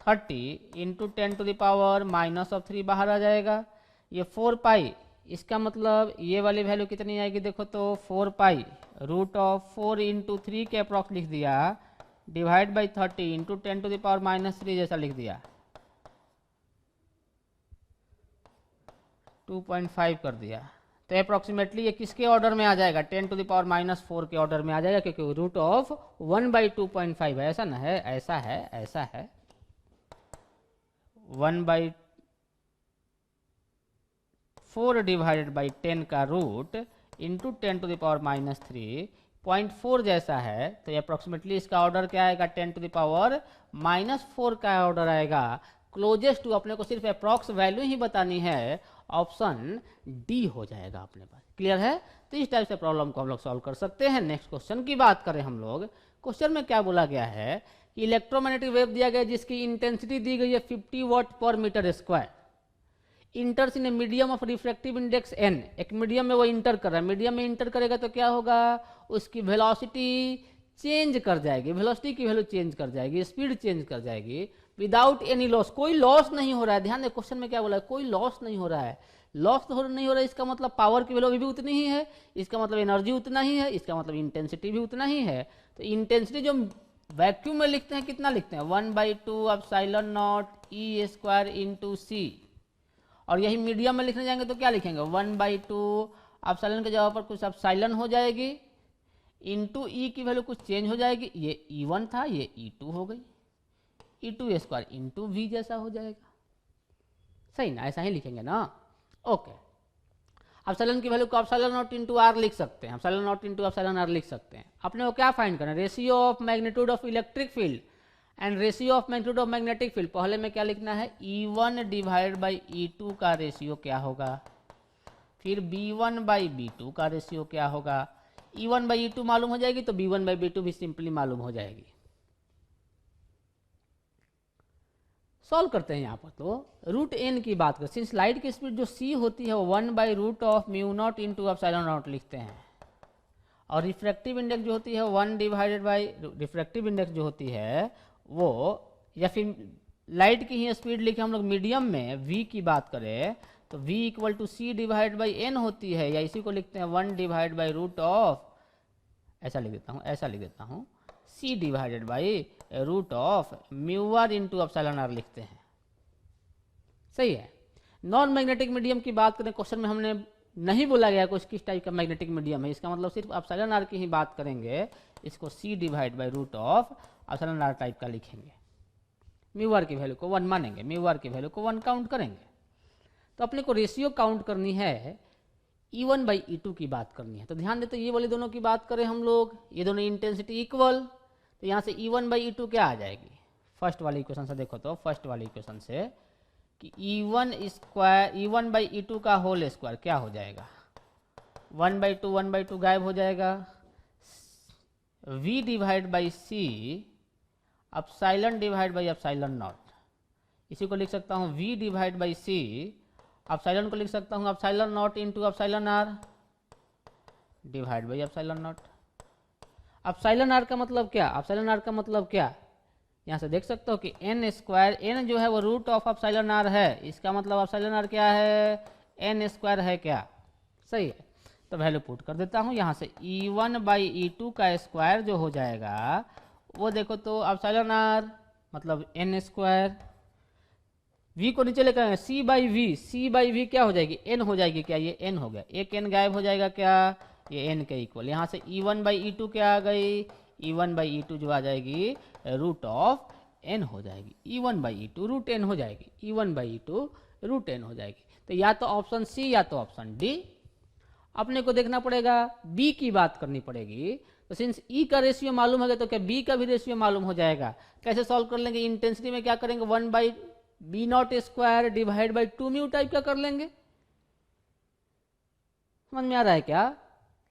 A: 30 इंटू 10⁻⁻³ बाहर आ जाएगा। ये 4 पाई, इसका मतलब ये वाली वैल्यू कितनी आएगी? देखो तो 4 पाई रूट ऑफ 4 इंटू 3 के अप्रॉक्स लिख दिया, डिवाइड बाई 30 इंटू 10⁻⁻³ जैसा लिख दिया, 2.5 कर दिया। तो अप्रॉक्सीमेटली ये किसके ऑर्डर में आ जाएगा? 10⁻⁻⁴ के ऑर्डर में आ जाएगा, क्योंकि रूट ऑफ 1/2.5 है, ऐसा ना है, ऐसा है 1/4 डिवाइडेड बाई 10 का रूट इंटू 10⁻³ 0.4 जैसा है। तो ये अप्रॉक्सीमेटली इसका ऑर्डर क्या आएगा? 10⁻⁻⁴ का ऑर्डर आएगा। क्लोजेस्ट टू अपने को सिर्फ अप्रॉक्स वैल्यू ही बतानी है, ऑप्शन डी हो जाएगा अपने पास। क्लियर है? तो इस टाइप से प्रॉब्लम को हम लोग सॉल्व कर सकते हैं। नेक्स्ट क्वेश्चन की बात करें हम लोग, क्वेश्चन में क्या बोला गया है कि इलेक्ट्रोमैग्नेटिक वेव दिया गया जिसकी इंटेंसिटी दी गई है 50 watt per metre square. Enters in a medium of refractive index N, एक मीडियम में वो इंटर कर रहा है, मीडियम में इंटर करेगा तो क्या होगा, उसकी वेलोसिटी चेंज कर जाएगी, वेलोसिटी की वैल्यू चेंज कर जाएगी, स्पीड चेंज कर जाएगी विदाउट एनी लॉस, कोई लॉस नहीं हो रहा है। ध्यान दें क्वेश्चन में क्या बोला है, कोई लॉस नहीं हो रहा है। लॉस नहीं हो रहा है इसका मतलब पावर की वैल्यू भी उतनी ही है, इसका मतलब एनर्जी उतना ही है, इसका मतलब इंटेंसिटी भी उतना ही है। तो इंटेंसिटी जो वैक्यूम में लिखते हैं कितना लिखते हैं, 1/2 epsilon nought E square into C, और यही मीडियम में लिखने जाएंगे तो क्या लिखेंगे, 1/2 एप्सिलॉन के जगह पर कुछ एप्सिलॉन हो जाएगी, इंटू ई की वैल्यू कुछ चेंज हो जाएगी, ये E1 था ये E2 हो गई, E2 स्क्वायर इंटू वी जैसा हो जाएगा। सही ना, ऐसा ही लिखेंगे ना। ओके, एप्सिलॉन की वैल्यू को एप्सिलॉन नॉट इंटू आर लिख सकते हैं, epsilon naught into epsilon R लिख सकते हैं। अपने को क्या फाइंड करना है, ratio of magnitude of electric field and ratio of magnitude of magnetic field. पहले में क्या लिखना है, E1 डिवाइड बाई E2 का रेशियो क्या होगा, फिर B1 बाई B2 का रेशियो क्या होगा। E1 बाई E2 मालूम हो जाएगी तो B1 बाई B2 भी सिंपली मालूम हो जाएगी। सॉल्व करते हैं यहाँ पर, तो रूट एन की बात करें, सिंस लाइट की स्पीड जो c होती है वो 1/रूट mu not into epsilon nought लिखते हैं, और रिफ्रैक्टिव इंडेक्स जो होती है 1 डिवाइडेड बाई, रिफ्रैक्टिव इंडेक्स जो होती है वो, या फिर लाइट की ही स्पीड लिखे हम लोग मीडियम में v की बात करें तो v equal to C divide by N होती है, या इसी को लिखते हैं 1 डिवाइड बाई रूट ऑफ, ऐसा लिख देता हूँ c divided by root of mu R into epsilon R लिखते हैं। सही है। नॉन मैग्नेटिक मीडियम की बात करें, क्वेश्चन में हमने नहीं बोला गया कुछ किस टाइप का मैग्नेटिक मीडियम है, इसका मतलब सिर्फ एप्सिलॉन आर की ही बात करेंगे, इसको c divide by root of epsilon R type का लिखेंगे, म्यू आर की वैल्यू को 1 मानेंगे, म्यू आर की वैल्यू को 1 काउंट करेंगे। तो अपने को रेशियो काउंट करनी है, E1 बाई E2 की बात करनी है। तो ध्यान देते ये वाले दोनों की बात करें हम लोग, ये दोनों इंटेंसिटी इक्वल, तो यहाँ से E1 बाई E2 क्या आ जाएगी, फर्स्ट वाली इक्वेशन से देखो तो, फर्स्ट वाली इक्वेशन से कि E1 बाई E2 का होल स्क्वायर क्या हो जाएगा, 1/2 गायब हो जाएगा, V divide by C epsilon divide by epsilon naught, इसी को लिख सकता हूँ V divide by C, epsilon को लिख सकता हूँ epsilon naught into epsilon R divide by epsilon naught. Epsilon R का मतलब क्या, एप्सिलॉन आर का मतलब क्या, यहाँ से देख सकते हो कि एन स्क्वायर, एन जो है वो रूट ऑफ एप्सिलॉन आर है, इसका मतलब एप्सिलॉन आर क्या है, एन स्क्वायर है क्या। सही है, तो वैल्यू पुट कर देता हूँ यहाँ से, E1 बाई E2 का स्क्वायर जो हो जाएगा वो देखो तो एप्सिलॉन आर मतलब एन स्क्वायर, v को नीचे लेकर c बाई वी क्या हो जाएगी, n हो जाएगी क्या, ये n हो गया, एक n गायब हो जाएगा क्या, ये n के इक्वल, यहाँ से E1 बाई E2 क्या आ गई, E1 बाई E2 जो आ जाएगी रूट ऑफ n हो जाएगी, E1 by E2 root n हो जाएगी, E1 by E2 root n हो जाएगी। तो या तो ऑप्शन सी या तो ऑप्शन डी। अपने को देखना पड़ेगा, b की बात करनी पड़ेगी, तो सिंस E का रेशियो मालूम हो गया तो क्या b का भी रेशियो मालूम हो जाएगा। कैसे सॉल्व कर लेंगे, इंटेंसिटी में क्या करेंगे, 1/b0 square divide by 2 mu type का कर लेंगे। समझ में आ रहा है क्या,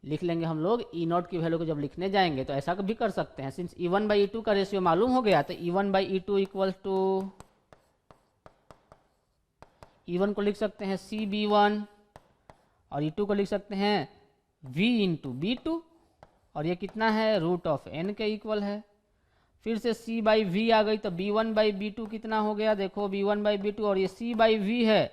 A: लिख लेंगे हम लोग E0 की वैल्यू को जब लिखने जाएंगे तो ऐसा भी कर सकते हैं, सिंस E1 बाई E2 का रेशियो मालूम हो गया तो E1 by E2 equal to, E1 को लिख सकते हैं CB1 और E2 को लिख सकते हैं V इंटू B2, और ये कितना है रूट ऑफ n के इक्वल है। फिर से c बाई वी आ गई तो B1 बाई B2 कितना हो गया, देखो B1 बाई B2, और ये c बाई वी है,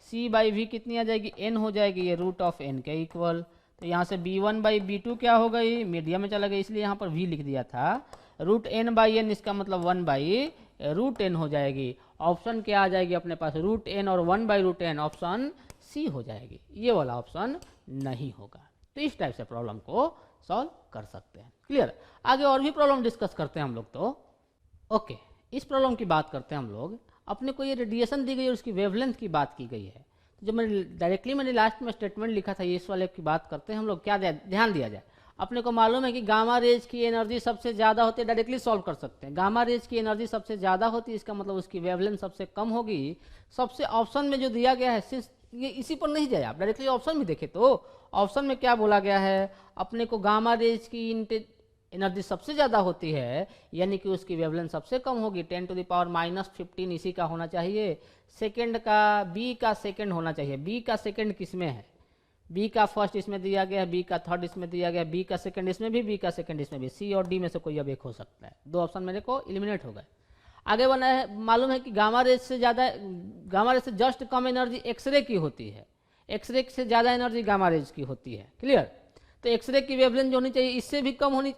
A: c बाई वी कितनी आ जाएगी, n हो जाएगी, ये रूट ऑफ n के इक्वल। तो यहाँ से B1 बाई B2 क्या हो गई, मीडियम में चला गया इसलिए यहाँ पर v लिख दिया था, रूट n बाई n, इसका मतलब 1 बाई रूट n हो जाएगी। ऑप्शन क्या आ जाएगी अपने पास, रूट n और 1 by root n, option C हो जाएगी, ये वाला ऑप्शन नहीं होगा। तो इस टाइप से प्रॉब्लम को सॉल्व कर सकते हैं। क्लियर, आगे और भी प्रॉब्लम डिस्कस करते हैं हम लोग। तो ओके, इस प्रॉब्लम की बात करते हैं हम लोग। अपने को ये रेडिएशन दी गई है और उसकी वेवलेंथ की बात की गई है। तो जब मैंने लास्ट में स्टेटमेंट लिखा था, इस वाले की बात करते हैं हम लोग। क्या ध्यान दिया जाए, अपने को मालूम है कि गामा रेज की एनर्जी सबसे ज़्यादा होती है, डायरेक्टली सॉल्व कर सकते हैं। गामा रेज की एनर्जी सबसे ज़्यादा होती है, इसका मतलब उसकी वेवलेंथ सबसे कम होगी। सबसे ऑप्शन में जो दिया गया है, सिंस ये इसी पर नहीं जाए, आप डायरेक्टली ऑप्शन में देखें तो ऑप्शन में क्या बोला गया है, अपने को गामा रेज की एनर्जी सबसे ज़्यादा होती है यानी कि उसकी वेवलेंथ सबसे कम होगी, 10⁻⁻15 इसी का होना चाहिए। सेकंड का बी का सेकंड होना चाहिए। बी का सेकंड किस में है? बी का फर्स्ट इसमें दिया गया है, बी का थर्ड इसमें दिया गया है, बी का सेकंड इसमें भी, बी का सेकंड इसमें भी। सी और डी में से कोई अब एक हो सकता है। दो ऑप्शन मेरे को एलिमिनेट हो गए। आगे बना है, मालूम है कि गामा रे से ज़्यादा, गामा रे से जस्ट कम एनर्जी एक्सरे की होती है, एक्सरे से ज़्यादा एनर्जी गामा रेज की होती है। क्लियर? तो एक्सरे की वेवलेंथ जो होनी चाहिए इससे भी कम होनी,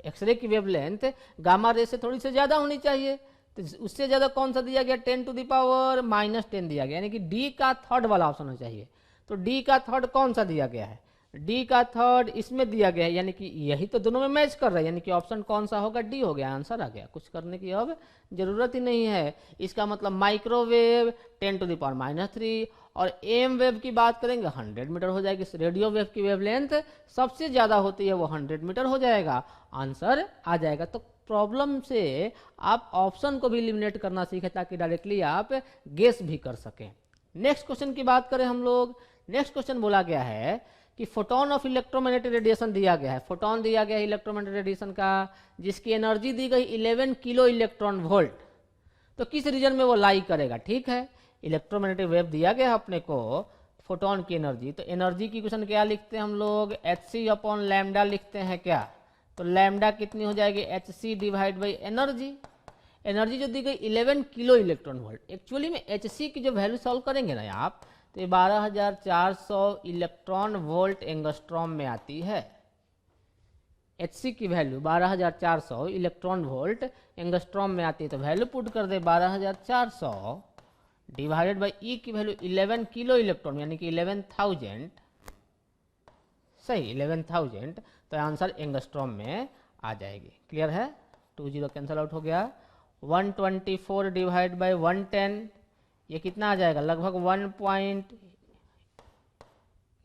A: एक्सरे की वेवलेंथ गामा रे से थोड़ी से ज़्यादा होनी चाहिए। तो उससे ज़्यादा कौन सा दिया गया? 10⁻⁻10 दिया गया, यानी कि डी का थर्ड वाला ऑप्शन होना चाहिए। तो डी का थर्ड कौन सा दिया गया है? डी का थर्ड इसमें दिया गया है, यानी कि यही तो दोनों में मैच कर रहा है, यानी कि ऑप्शन कौन सा होगा? डी हो गया। आंसर आ गया, कुछ करने की अब जरूरत ही नहीं है। इसका मतलब माइक्रोवेव 10⁻³ और एम वेव की बात करेंगे 100 मीटर हो जाएगी। रेडियो वेव की वेवलेंथ सबसे ज़्यादा होती है, वो 100 मीटर हो जाएगा। आंसर आ जाएगा। तो प्रॉब्लम से आप ऑप्शन को भी एलिमिनेट करना सीखें ताकि डायरेक्टली आप गेस भी कर सकें। नेक्स्ट क्वेश्चन की बात करें हम लोग। नेक्स्ट क्वेश्चन बोला गया है कि फोटोन ऑफ इलेक्ट्रोमैग्नेटिक रेडिएशन दिया गया है। फोटोन दिया गया है इलेक्ट्रोमैग्नेटिक रेडिएशन का, जिसकी एनर्जी दी गई 11 किलो इलेक्ट्रॉन वोल्ट। तो किस रीजन में वो लाई करेगा? ठीक है, इलेक्ट्रोमैग्नेटिक वेव दिया गया है अपने को, फोटोन की एनर्जी। तो एनर्जी की क्वेश्चन क्या लिखते हैं हम लोग? hc/λ लिखते हैं क्या? तो लैम्डा कितनी हो जाएगी? hc divide by energy. Energy जो दी गई 11 किलो इलेक्ट्रॉन वोल्ट। एक्चुअली में hc की जो वैल्यू सॉल्व करेंगे ना आप, तो ये 12,400 इलेक्ट्रॉन वोल्ट एंगस्ट्रॉम में आती है। hc की वैल्यू 12,400 इलेक्ट्रॉन वोल्ट एंगस्ट्रॉम में आती है। तो वैल्यू पुट कर दे 12,400 डिवाइडेड बाई ई की वैल्यू 11 किलो इलेक्ट्रॉन, यानी कि 11,000। सही, 11,000। तो आंसर एंगस्ट्रॉम में आ जाएगी। क्लियर है? 2 0 कैंसिल आउट हो गया। 124 डिवाइड बाई 110, ये कितना आ जाएगा? लगभग 1 पॉइंट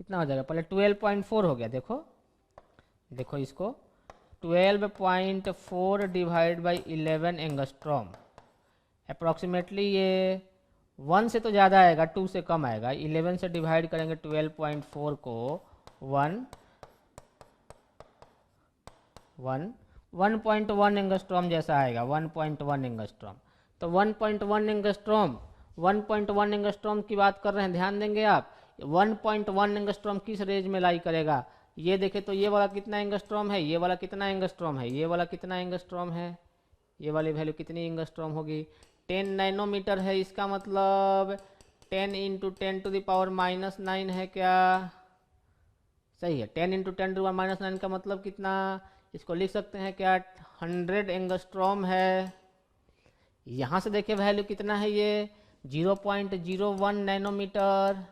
A: कितना हो जाएगा? पहले 12.4 हो गया। देखो देखो इसको, 12.4 डिवाइड बाई 11 एंगस्ट्रॉम, अप्रॉक्सीमेटली ये 1 से तो ज़्यादा आएगा, 2 से कम आएगा। 11 से डिवाइड करेंगे 12.4 को, 1.1 एंगस्ट्रॉम जैसा आएगा, 1.1 एंगस्ट्रॉम। तो 1.1 एंगस्ट्रॉम, 1.1 एंगस्ट्रॉम की बात कर रहे हैं, ध्यान देंगे आप। 1.1 एंगस्ट्रॉम किस रेंज में लाई करेगा? ये देखें तो ये वाला कितना एंगस्ट्रॉम है, ये वाला कितना एंगस्ट्रॉम है, ये वाला कितना एंगस्ट्रॉम है, ये वाली वैल्यू कितनी एंगस्ट्रॉम होगी? 10 नैनोमीटर है। इसका मतलब 10 × 10⁻⁻9 है क्या? सही है। 10 × 10⁻⁻9 का मतलब कितना? इसको लिख सकते हैं क्या? 100 एंगस्ट्रॉम है। यहाँ से देखिए वैल्यू कितना है, ये 0.01 नैनोमीटर।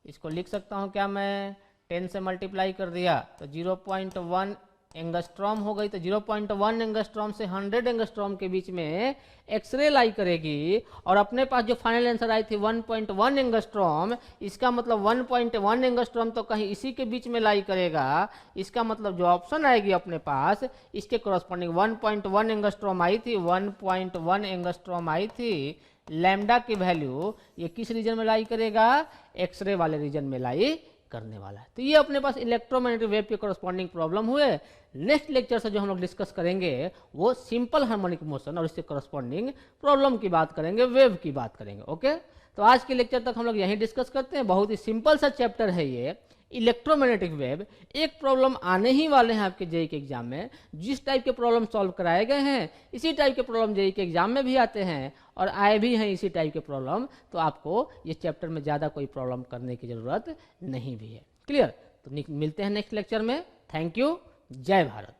A: इसको लिख सकता हूँ क्या मैं? 10 से मल्टीप्लाई कर दिया तो 0.1 एंगस्ट्रॉम हो गई। तो 0.1 एंगस्ट्रॉम से 100 एंगस्ट्रॉम के बीच में एक्सरे लाई करेगी, और अपने पास जो फाइनल आंसर आई थी 1.1 एंगस्ट्रॉम, इसका मतलब 1.1 एंगस्ट्रॉम तो कहीं इसी के बीच में लाई करेगा। इसका मतलब जो ऑप्शन आएगी अपने पास, इसके कॉरस्पॉन्डिंग 1.1 एंगस्ट्रॉम आई थी, 1.1 एंगस्ट्रॉम आई थी। लैम्डा की वैल्यू ये किस रीजन में लाई करेगा? एक्सरे वाले रीजन में लाई करने वाला है। तो ये अपने पास इलेक्ट्रोमैग्नेटिक वेव के कॉरस्पॉन्डिंग प्रॉब्लम हुए। नेक्स्ट लेक्चर से जो हम लोग डिस्कस करेंगे वो सिंपल हार्मोनिक मोशन और इससे कॉरस्पॉन्डिंग प्रॉब्लम की बात करेंगे, वेव की बात करेंगे। ओके, तो आज के लेक्चर तक हम लोग यहीं डिस्कस करते हैं। बहुत ही सिंपल सा चैप्टर है ये, इलेक्ट्रोमैग्नेटिक वेव। एक प्रॉब्लम आने ही वाले हैं आपके जेईई के एग्जाम में। जिस टाइप के प्रॉब्लम सॉल्व कराए गए हैं इसी टाइप के प्रॉब्लम जेईई के एग्जाम में भी आते हैं, और आए भी हैं इसी टाइप के प्रॉब्लम। तो आपको ये चैप्टर में ज़्यादा कोई प्रॉब्लम करने की ज़रूरत नहीं भी है। क्लियर? तो मिलते हैं नेक्स्ट लेक्चर में। Thank you. जय भारत।